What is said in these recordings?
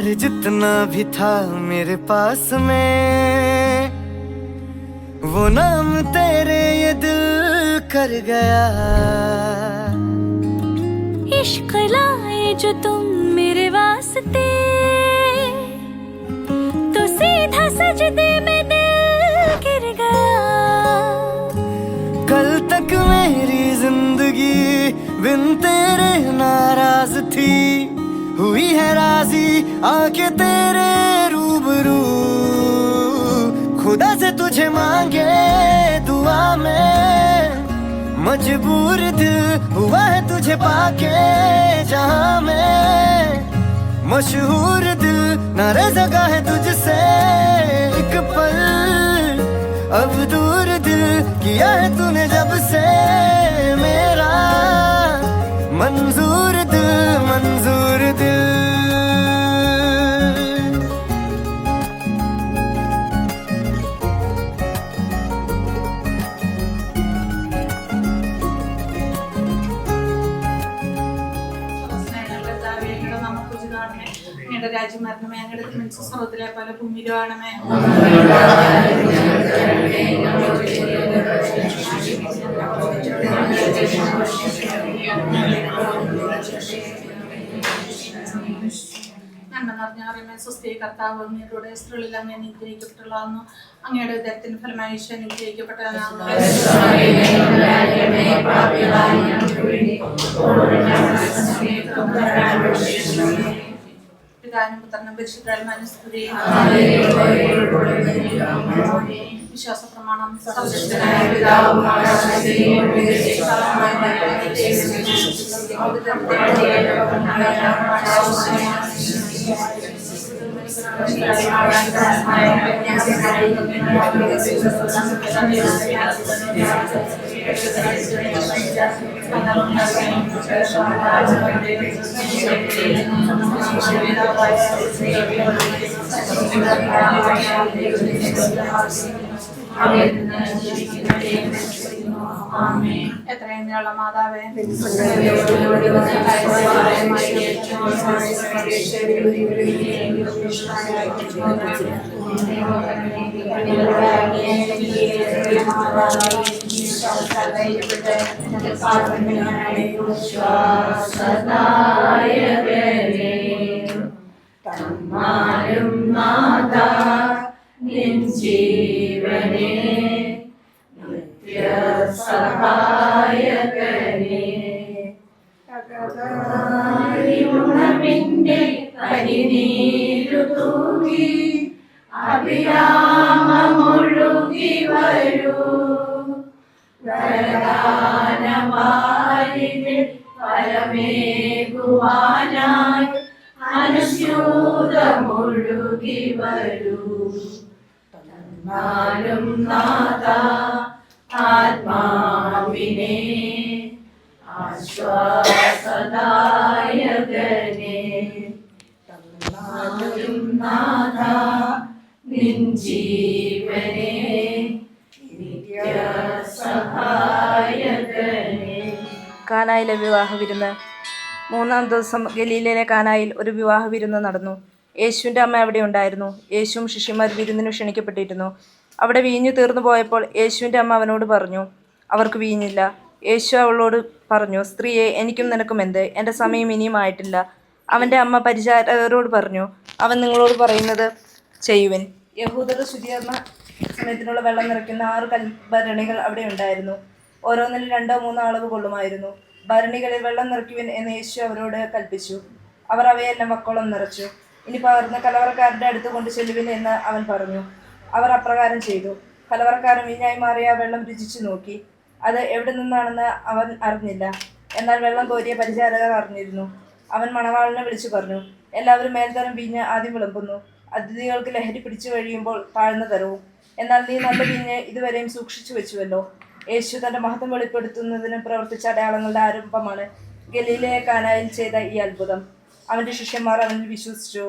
प्यार जितना भी था मेरे पास में, वो नाम तेरे ये दिल कर गया। इश्क लाए जो तुम मेरे वास्ते, तो सीधा सजदे में दिल गिर गया। कल तक मेरी जिंदगी बिन तेरे नाराज थी, हुई है राजी आके तेरे रूबरू। खुदा से तुझे मांगे दुआ में, मजबूर दिल हुआ है तुझे पाके। जहां में मशहूर दिल न रह सका है तुझसे एक पल, अब दूर दिल किया है तूने जब से मेरा। मंजूर दिल, मंजूर दिल। രാജ്യം മരണമേ, അങ്ങയുടെ തിരുമനസ്സ് സ്വർഗ്ഗത്തിലെ പോലെ ഭൂമിയിലുമാണമേ. നന്മ നിറഞ്ഞ അറിയമേ, സ്വസ്തി കർത്താവ് അങ്ങയുടെ സ്ത്രീകളിൽ അങ്ങ് അനുഗ്രഹിക്കപ്പെട്ടുള്ളതാകുന്നു. അങ്ങയുടെ ഉദരത്തിന് ഫലമായി ഈശോ അനുഗ്രഹിക്കപ്പെട്ടവനാകുന്നു. പിതാവിനും പുത്രനും പരിശുദ്ധാത്മാവിനും സ്തുതി. വിശ്വാസ പ്രമാണം. എത്രയും നീള മാതാവേ, തന്നാലും നാഥ നിൻ ജീവനെ, നിത്യസഹായകനെ, ഉണമിന്റെ കരിനീരു തൂകി അഭിരാമമൊഴുകി വരൂ. വരദാനവാരിതിൽ ഫലമേകുവാനായി അനുസ്യൂതമൊഴുകി വരൂ. തന്നാലും നാഥ ആത്മാവിനെ, ആശ്വാസദായകനെ, തന്നാലും നാഥ നിൻ ജീവനെ, നിത്യസഹായകനെ. കാനായിലെ വിവാഹ വിരുന്ന്. 3-ാം ദിവസം ഗലീലയിലെ കാനായിൽ ഒരു വിവാഹ വിരുന്ന് നടന്നു. യേശുവിൻ്റെ അമ്മ അവിടെ ഉണ്ടായിരുന്നു. യേശുവും ശിഷ്യന്മാർ വിരുന്നിന് ക്ഷണിക്കപ്പെട്ടിരുന്നു. അവിടെ വീഞ്ഞു തീർന്നു പോയപ്പോൾ യേശുവിൻ്റെ അമ്മ അവനോട് പറഞ്ഞു, അവർക്ക് വീഞ്ഞില്ല. യേശു അവളോട് പറഞ്ഞു, സ്ത്രീയെ, എനിക്കും നിനക്കും എന്ത്? എൻ്റെ സമയം ഇനിയും ആയിട്ടില്ല. അവൻ്റെ അമ്മ പരിചാരകരോട് പറഞ്ഞു, അവൻ നിങ്ങളോട് പറയുന്നത് ചെയ്യുവിൻ. യഹൂദർ ശുചീകരണ സമയത്തിനുള്ള വെള്ളം നിറയ്ക്കുന്ന 6 കൽഭരണികൾ അവിടെ ഉണ്ടായിരുന്നു. ഓരോന്നിലും 2-3 അളവ് കൊള്ളുമായിരുന്നു. ഭരണികളിൽ വെള്ളം നിറയ്ക്കുവിൻ എന്ന് യേശു അവരോട് കൽപ്പിച്ചു. അവർ അവയെല്ലാം വക്കോളം നിറച്ചു. ഇനി പകർന്ന് കലവറക്കാരുടെ അടുത്ത് കൊണ്ട് ചെല്ലുവിൻ എന്ന് അവൻ പറഞ്ഞു. അവർ അപ്രകാരം ചെയ്തു. കലവറക്കാരൻ വീഞ്ഞായി മാറിയ വെള്ളം രുചിച്ചു നോക്കി. അത് എവിടെ നിന്നാണെന്ന് അവൻ അറിഞ്ഞില്ല. എന്നാൽ വെള്ളം കോരിയ പരിചാരകർ അറിഞ്ഞിരുന്നു. അവൻ മണവാളിനെ വിളിച്ചു പറഞ്ഞു, എല്ലാവരും മേൽത്തരം വീഞ്ഞ് ആദ്യം വിളമ്പുന്നു, അതിഥികൾക്ക് ലഹരി പിടിച്ചു കഴിയുമ്പോൾ താഴ്ന്ന തരവും. എന്നാൽ നീ നല്ല വീഞ്ഞ് ഇതുവരെയും സൂക്ഷിച്ചു വെച്ചുവല്ലോ. യേശു തൻ്റെ മഹത്വം വെളിപ്പെടുത്തുന്നതിന് പ്രവർത്തിച്ച അടയാളങ്ങളുടെ ആരംഭമാണ് ഗലീലയിലെ കാനായിൽ ചെയ്ത ഈ അത്ഭുതം. അവൻ്റെ ശിഷ്യന്മാർ അവനിൽ വിശ്വസിച്ചു.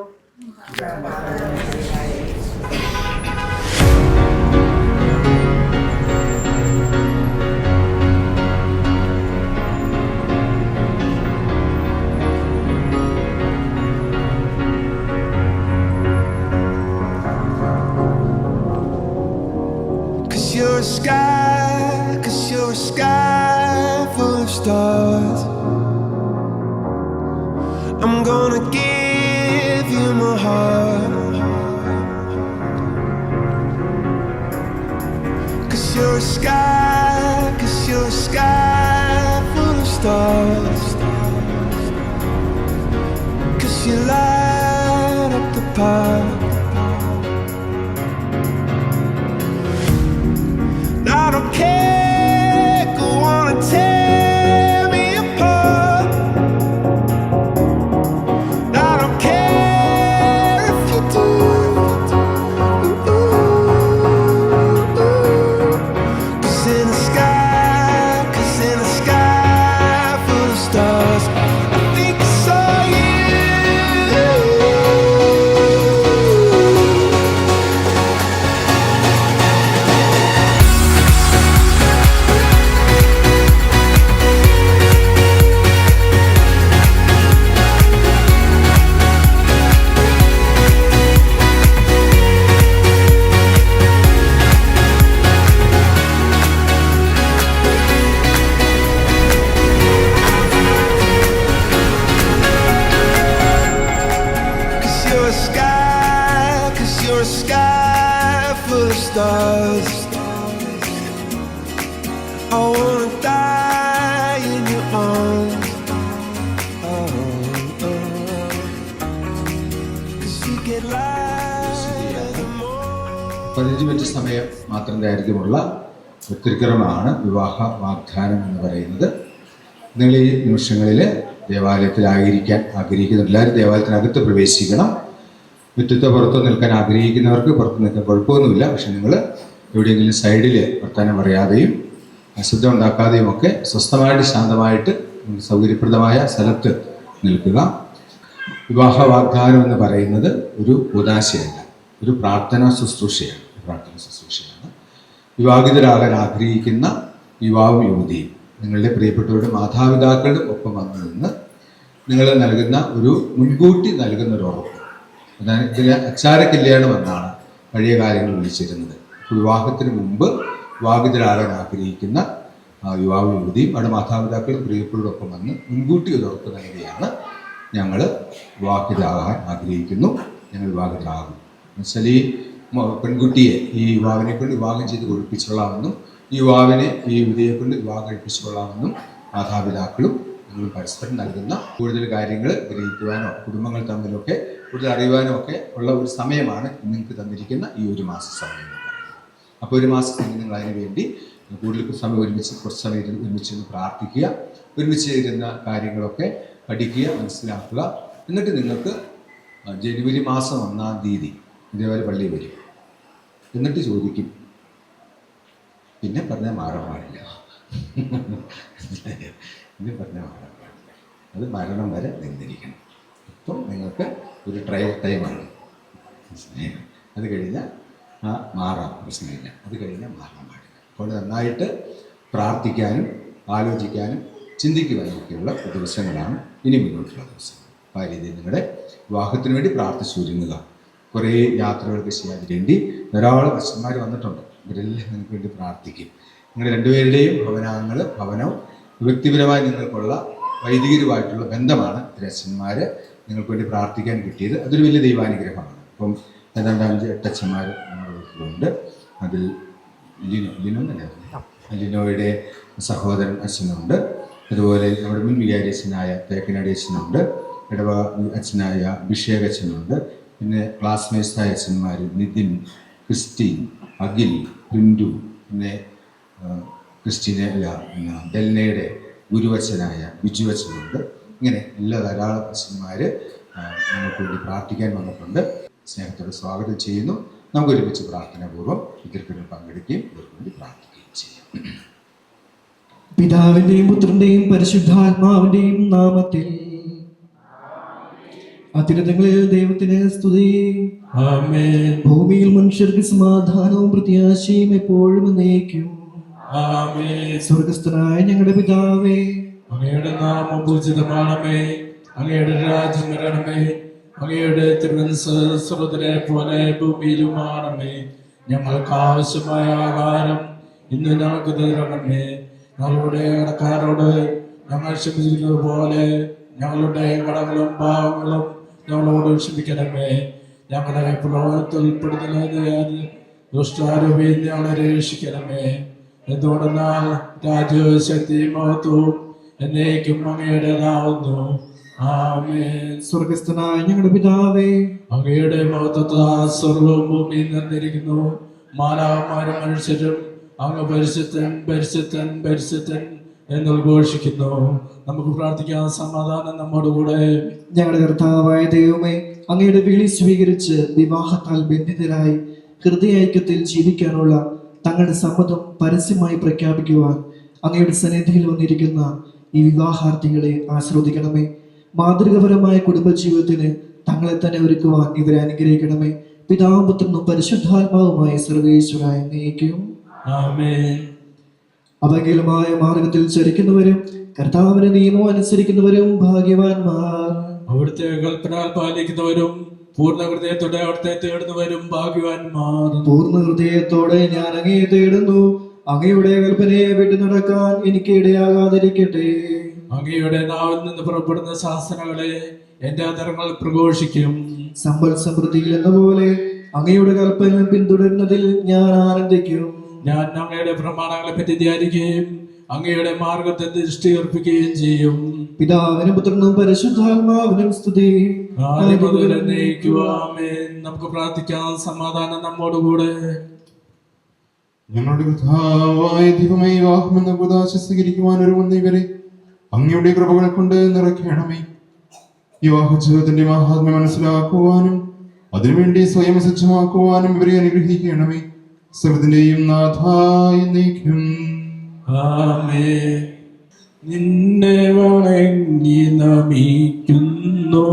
a sky, 'cause you're a sky full of stars. I'm gonna give you my heart, 'cause you're a sky, 'cause you're a sky full of stars. 'Cause you light up the park. I don't care, go on and tear me apart. I don't care if you do. Cause in the sky full of stars, I think I saw you. Cause you're a sky full of stars. I wanna die in your arms. Cause you get lighter the more. 15 minute സമയം മാത്രം ദൈർഘ്യമുള്ള ഒത്തിരിക്കരമാണ് വിവാഹ വാഗ്ദാനം എന്ന് പറയുന്നത്. നിങ്ങൾ ഈ നിമിഷങ്ങളിൽ ദേവാലയത്തിലായിരിക്കാൻ ആഗ്രഹിക്കുന്ന എല്ലാവരും ദേവാലയത്തിനകത്ത് പ്രവേശിക്കണം. മുറ്റത്തോ പുറത്തോ നിൽക്കാൻ ആഗ്രഹിക്കുന്നവർക്ക് പുറത്ത് നിൽക്കാൻ കുഴപ്പമൊന്നുമില്ല. പക്ഷെ നിങ്ങൾ എവിടെയെങ്കിലും സൈഡിൽ വർത്താനം പറയാതെയും അശുദ്ധം ഉണ്ടാക്കാതെയും ഒക്കെ സ്വസ്ഥമായിട്ട് ശാന്തമായിട്ട് സൗകര്യപ്രദമായ സ്ഥലത്ത് നിൽക്കുക. വിവാഹ വാഗ്ദാനം എന്ന് പറയുന്നത് ഒരു ഉദാശയല്ല, ഒരു പ്രാർത്ഥനാ ശുശ്രൂഷയാണ്. വിവാഹിതരാകാൻ ആഗ്രഹിക്കുന്ന യുവാവും യുവതിയും നിങ്ങളുടെ പ്രിയപ്പെട്ടവരുടെ മാതാപിതാക്കളുടെ ഒപ്പം വന്നു നിന്ന് നിങ്ങൾ നൽകുന്ന ഒരു മുൻകൂട്ടി നൽകുന്ന ഒരു ഉറപ്പ്. അതായത് ഇതിൽ അച്ചാര കല്യാണം എന്നാണ് പഴയ കാലങ്ങളിൽ വിളിച്ചിരുന്നത്. വിവാഹത്തിന് മുമ്പ് വിവാഹിതരാകാൻ ആഗ്രഹിക്കുന്ന യുവാവും യുവതിയും അവിടെ മാതാപിതാക്കളും പ്രിയപ്പെട്ടവരോടൊപ്പം വന്ന് മുൻകൂട്ടി ഒരു ഉറപ്പ് നൽകുകയാണ്, ഞങ്ങൾ വിവാഹിതരാകാൻ ആഗ്രഹിക്കുന്നു, ഞങ്ങൾ വിവാഹിതരാകും. എന്നുവെച്ചാൽ ഈ പെൺകുട്ടിയെ ഈ യുവാവിനെ കൊണ്ട് വിവാഹം ചെയ്ത് കൊടുപ്പിച്ചുകൊള്ളാമെന്നും ഈ യുവാവിനെ ഈ യുവതിയെ കൊണ്ട് വിവാഹം കഴിപ്പിച്ചുകൊള്ളാമെന്നും മാതാപിതാക്കളും നിങ്ങൾ പരസ്പരം നൽകുന്ന കൂടുതൽ കാര്യങ്ങൾ ഗ്രഹിക്കുവാനോ കുടുംബങ്ങൾ തമ്മിലൊക്കെ കൂടുതൽ അറിയുവാനോ ഒക്കെ ഉള്ള ഒരു സമയമാണ് നിങ്ങൾക്ക് തന്നിരിക്കുന്ന ഈ ഒരു മാസ സമയം. അപ്പോൾ ഒരു മാസത്തേക്ക് നിങ്ങൾ അതിനു വേണ്ടി കൂടുതൽ സമയം കുറച്ച് സമയം ഒരുമിച്ച് പ്രാർത്ഥിക്കുക, ഒരുമിച്ച് ഇരുന്ന കാര്യങ്ങളൊക്കെ പഠിക്കുക, മനസ്സിലാക്കുക. എന്നിട്ട് നിങ്ങൾക്ക് ജനുവരി മാസം 1-ാം തീയതി ഇതേപോലെ പള്ളി വരും. എന്നിട്ട് ചോദിക്കും, പിന്നെ പറഞ്ഞാൽ മാറാൻ പാടില്ല, പിന്നെ പറഞ്ഞാൽ മാറാൻ പാടില്ല, അത് മരണം വരെ നിന്നിരിക്കണം. ഇപ്പം നിങ്ങൾക്ക് ഒരു ട്രയൽ ടൈമാണ്. അത് കഴിഞ്ഞാൽ മാറാം, പ്രശ്നമില്ല. അത് കഴിഞ്ഞാൽ മാറാൻ പാടില്ല. അപ്പോൾ നന്നായിട്ട് പ്രാർത്ഥിക്കാനും ആലോചിക്കാനും ചിന്തിക്കുവാനും ഒക്കെയുള്ള ദിവസങ്ങളാണ് ഇനി മുന്നോട്ടുള്ള ദിവസങ്ങൾ. അപ്പോൾ ആ രീതിയിൽ നിങ്ങളുടെ വിവാഹത്തിന് വേണ്ടി പ്രാർത്ഥിച്ചൊരുങ്ങുക. കുറേ യാത്രകൾക്ക് ചെയ്യാൻ വേണ്ടി ധാരാളം അച്ഛന്മാർ വന്നിട്ടുണ്ട്. ഇവരെല്ലാം നിങ്ങൾക്ക് വേണ്ടി പ്രാർത്ഥിക്കും. നിങ്ങളുടെ രണ്ടുപേരുടെയും ഭവനവും വ്യക്തിപരമായി നിങ്ങൾക്കുള്ള വൈദികരുമായിട്ടുള്ള ബന്ധമാണ് ഇത്തരം അച്ഛന്മാർ നിങ്ങൾക്ക് വേണ്ടി പ്രാർത്ഥിക്കാൻ കിട്ടിയത്. അതൊരു വലിയ ദൈവാനുഗ്രഹമാണ്. അപ്പം ഏതാണ്ട് 5-8 അച്ഛന്മാർ നമ്മുടെ വീട്ടിലുണ്ട്. അതിൽ ലിനോയുടെ സഹോദരൻ അച്ഛനുണ്ട്. അതുപോലെ നമ്മുടെ മുൻ വികാരി അച്ഛനായ തേക്കനാടി അച്ഛനുണ്ട്. ഇടവ അച്ഛനായ അഭിഷേക് അച്ഛനുണ്ട്. പിന്നെ ക്ലാസ്മേറ്റ്സായ അച്ഛന്മാർ നിതിൻ, ക്രിസ്റ്റീൻ, അഖിൽ, ബിന്ദു, പിന്നെ ക്രിസ്റ്റീനെ ഡെൽനയുടെ ഗുരുവച്ചനായ ബിജു അച്ഛനുണ്ട്. ഇങ്ങനെ എല്ലാ ധാരാളം അച്ഛന്മാർ നമുക്ക് വേണ്ടി പ്രാർത്ഥിക്കാൻ വന്നിട്ടുണ്ട്. സ്നേഹത്തോടെ സ്വാഗതം ചെയ്യുന്നു. നമുക്ക് ഒരുമിച്ച് പ്രാർത്ഥനാപൂർവ്വം ഇതിൽ പങ്കെടുക്കുകയും ഇവർക്ക് വേണ്ടി പ്രാർത്ഥിക്കുകയും ചെയ്യാം. പിതാവിന്റെയും പുത്രന്റെയും പരിശുദ്ധാത്മാവിന്റെയും നാമത്തിൽ അത്യുന്നതങ്ങളിൽ ദൈവത്തിന് സ്തുതി. ആമേൻ. ഭൂമിയിൽ മനുഷ്യർക്ക് സമാധാനവും പ്രത്യാശയും എപ്പോഴും എന്നേക്കും. ആമേൻ. സ്വർഗസ്ഥനായ ഞങ്ങളുടെ പിതാവേ, അങ്ങയുടെ നാമം പൂജിതമാണമേ, അങ്ങയുടെ രാജ്യം വരണമേ, അങ്ങയുടെ തിരുമനസ്സുരത്തിലെ പോലെ ഭൂമിയിലുമാണമേ. ഞങ്ങൾക്ക് ആവശ്യമായ ആഹാരം ഇന്ന് ഞങ്ങൾക്ക് തരണമേ. ഞങ്ങളുടെ കടക്കാരോട് ഞങ്ങൾ ക്ഷമിച്ചിരിക്കുന്നത് പോലെ ഞങ്ങളുടെ കടങ്ങളും പാവങ്ങളും ഞങ്ങളോട് ക്ഷമിക്കണമേ. ഞങ്ങളെ പ്രലോഭനത്തിൽ ഉൾപ്പെടുത്തുന്നത് ദുഷ്ടാരൂപിയിൽ ഞങ്ങളെ രക്ഷിക്കണമേ. എന്തുകൊണ്ടെന്നാൽ രാജ്യവും ശക്തിയും മഹത്വവും എന്നേക്കും അങ്ങയുടേതാവുന്നു. ആമേൻ. സ്വർഗസ്ഥനായ ഞങ്ങളുടെ പിതാവേ, അങ്ങയുടെ മഹത്വത്താൽ സ്വർഗവും ഭൂമിയും നിറഞ്ഞിരിക്കുന്നു. മാലാഖമാരും മനുഷ്യരും അങ്ങ് പരിശുദ്ധൻ പരിശുദ്ധൻ പരിശുദ്ധൻ എന്നുദ്ഘോഷിക്കുന്നു. നമുക്ക് പ്രാർത്ഥിക്കാം. സമാധാനം നമ്മോടുകൂടെ. ഞങ്ങളുടെ കർത്താവായ ദൈവമേ, അങ്ങയുടെ വിളി സ്വീകരിച്ച് വിവാഹത്താൽ ബന്ധിതരായി ഹൃദയൈക്യത്തിൽ ജീവിക്കാനുള്ള തങ്ങളുടെ സമ്മതം പരസ്യമായി പ്രഖ്യാപിക്കുവാൻ അങ്ങയുടെ സന്നിധിയിൽ വന്നിരിക്കുന്ന ഈ വിവാഹാർത്ഥികളെ ആശ്രവദിക്കണമേ. മാതൃകപരമായ കുടുംബജീവിതത്തിന് തങ്ങളെ തന്നെ ഒരുക്കുവാൻ ഇവരെ അനുഗ്രഹിക്കണമേ. പിതാവും പുത്രനും പരിശുദ്ധാത്മാവുമായ സർവേശ്വരായ എന്നേക്കും ആമേൻ. അപകീലമായ മാർഗത്തിൽ ചരിക്കുന്നവരും കർത്താവിന്റെ നിയമം അനുസരിക്കുന്നവരും ഭാഗ്യവാന്മാർ. അവിടുത്തെ കൽപ്പന പാലിക്കുന്നവരും പൂർണ്ണ ഹൃദയത്തോടെ അവിടുത്തെ തേടുന്നവരും ഭാഗ്യവാന്മാർ. പൂർണ്ണ ഹൃദയത്തോടെ ഞാൻ അങ്ങയെ തേടുന്നു. അങ്ങയുടെ കൽപ്പനയെ വിട്ടു നടക്കാൻ എനിക്ക് ഇടയാകാതിരിക്കട്ടെ. അങ്ങയുടെ നാവിൽ നിന്ന് പുറപ്പെടുന്ന ശാസനകളെ എന്റെ അധരങ്ങൾ പ്രഘോഷിക്കും. സമ്പൽ സമൃദ്ധിയിൽ എന്ന പോലെ അങ്ങയുടെ കൽപ്പന പിന്തുടരുന്നതിൽ ഞാൻ ആനന്ദിക്കും. ഞാൻ അങ്ങയുടെ പ്രമാണങ്ങളെ പറ്റി ധ്യാനിക്കുകയും അങ്ങയുടെ മാർഗത്തെ ദൃഷ്ടിയർപ്പിക്കുകയും ചെയ്യും. പിതാവിനും പുത്രനും പരിശുദ്ധാത്മാവിനും സ്തുതി. ആദ്യം മുതൽ എന്നേക്കും ആമേൻ. നമുക്ക് പ്രാർത്ഥിക്കാം. സമാധാനം നമ്മോടുകൂടെ. ഞങ്ങളുടെ കർത്താവായ ദൈവമേ, വിവാഹമെന്ന കൂദാശ സ്വീകരിക്കുവാൻ ഒരുങ്ങുന്ന ഇവരെ അങ്ങയുടെ കൃപകൾ കൊണ്ട് നിറയ്ക്കണമേ. വിവാഹ ജീവിതത്തിന്റെ മഹാത്മ്യം മനസ്സിലാക്കുവാനും അതിനുവേണ്ടി സ്വയം സജ്ജമാക്കുവാനും ഇവരെ അനുഗ്രഹിക്കണമേ. സർവ്വത്തിന്റെയും നാഥായ എന്നേക്കും ആമേൻ. നിന്നെ വണങ്ങി നമിക്കുന്നു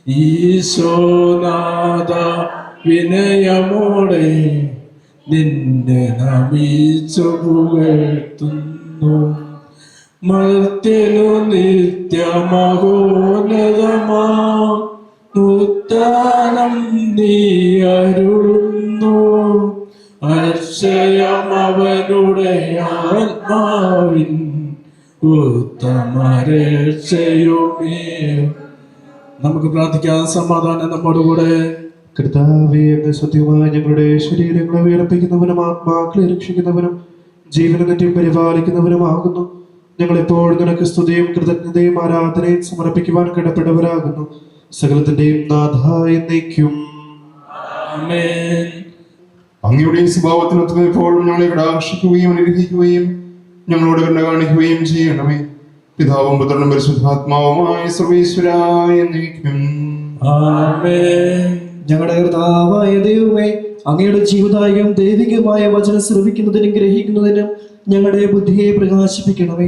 ഈശോനാഥ, വിനയമോടെ നിന്നെ നമിച്ചു പുകഴ്ത്തുന്നു. മർത്യനു നിത്യമഹോന്നതമാ ഉത്താനം നീ അരുളുന്നു. അക്ഷയം അവനുടെ ആത്മാവിൻ ഉത്തമരക്ഷയുമേ. നമുക്ക് പ്രാർത്ഥിക്കാം. സമാധാനം നമ്മോടുകൂടെ. കർത്താവേ, അങ്ങ് സത്യമായി ഞങ്ങളുടെ ശരീരങ്ങളെ ഉയർപ്പിക്കുന്നവനും ആത്മാക്കളെ രക്ഷിക്കുന്നവനും ജീവനെ തെറ്റി പരിപാലിക്കുന്നവനുമാകുന്നു. ഞങ്ങളെപ്പോൾ നിനക്ക് സ്തുതിയും കൃതജ്ഞതയും ആരാധനയും സമർപ്പിക്കുവാൻ കടപ്പെട്ടവരാകുന്നു. സകലത്തിന്റെയും നാഥായ എന്നേക്കും ആമേൻ. അങ്ങയുടെ സ്വഭാവത്തിനൊത്ത് എപ്പോഴും ഞങ്ങളെ കടാക്ഷിക്കുകയും അനുഗ്രഹിക്കുകയും ഞങ്ങളോട് കരുണ കാണിക്കുകയും ചെയ്യണമേ. പിതാവും പുത്രനും പരിശുദ്ധാത്മാവുമായ സർവേശ്വരായ എന്നേക്കും ആമേൻ. ഞങ്ങളുടെ കർത്താവായ ദൈവമേ, അങ്ങയുടെ ജീവദായകവും ദൈവികമായ വചനം ശ്രവിക്കുന്നതിനും ഗ്രഹിക്കുന്നതിനും ഞങ്ങളുടെ ബുദ്ധിയെ പ്രകാശിപ്പിക്കണമേ.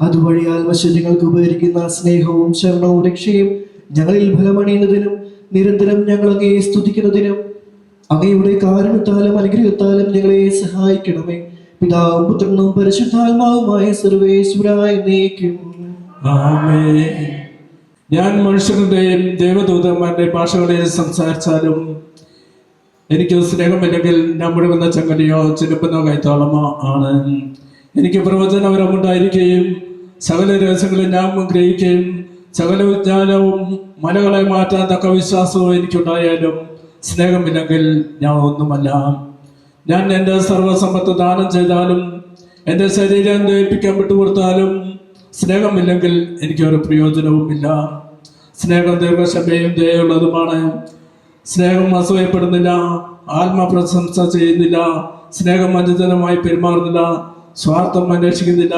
അതുവഴി ആത്മശരീരങ്ങൾക്ക് ഉപകരിക്കുന്ന സ്നേഹവും ശരണവും രക്ഷയും ഞങ്ങളിൽ ഫലമണിയുന്നതിനും നിരന്തരം ഞങ്ങൾ അങ്ങയെ സ്തുതിക്കുന്നതിനും അങ്ങയുടെ കാരണത്താലും അനുഗ്രഹത്താലും ഞങ്ങളെ സഹായിക്കണമേ. പിതാവും പുത്രനും പരിശുദ്ധാത്മാവുമായ സർവേശ്വരായ എന്നേക്കും ആമേൻ. ഞാൻ മനുഷ്യരുടെയും ദേവദൂതന്മാരുടെയും ഭാഷകളിൽ സംസാരിച്ചാലും എനിക്ക് സ്നേഹമില്ലെങ്കിൽ ഞാൻ മുഴുകുന്ന ചങ്ങലയോ ചെരുപ്പുന്ന കൈത്താളമോ ആണ്. എനിക്ക് പ്രവചനപരമുണ്ടായിരിക്കുകയും സകല രഹസ്യങ്ങളിൽ ഞാൻ ഗ്രഹിക്കുകയും സകല വിജ്ഞാനവും മലകളെ മാറ്റാൻ തക്ക വിശ്വാസവും എനിക്കുണ്ടായാലും സ്നേഹമില്ലെങ്കിൽ ഞാൻ ഒന്നുമല്ല. ഞാൻ എൻ്റെ സർവ്വസമ്പത്ത് ദാനം ചെയ്താലും എൻ്റെ ശരീരം ദഹിപ്പിക്കാൻ വിട്ടുകൊടുത്താലും സ്നേഹമില്ലെങ്കിൽ എനിക്കൊരു പ്രയോജനവുമില്ല. സ്നേഹം ദീർഘക്ഷമയും ദയുള്ളതുമാണ്. സ്നേഹം അസൂയപ്പെടുന്നില്ല, ആത്മപ്രശംസ ചെയ്യുന്നില്ല, സ്നേഹം അനുചിതമായി പെരുമാറുന്നില്ല, സ്വാർത്ഥം അന്വേഷിക്കുന്നില്ല,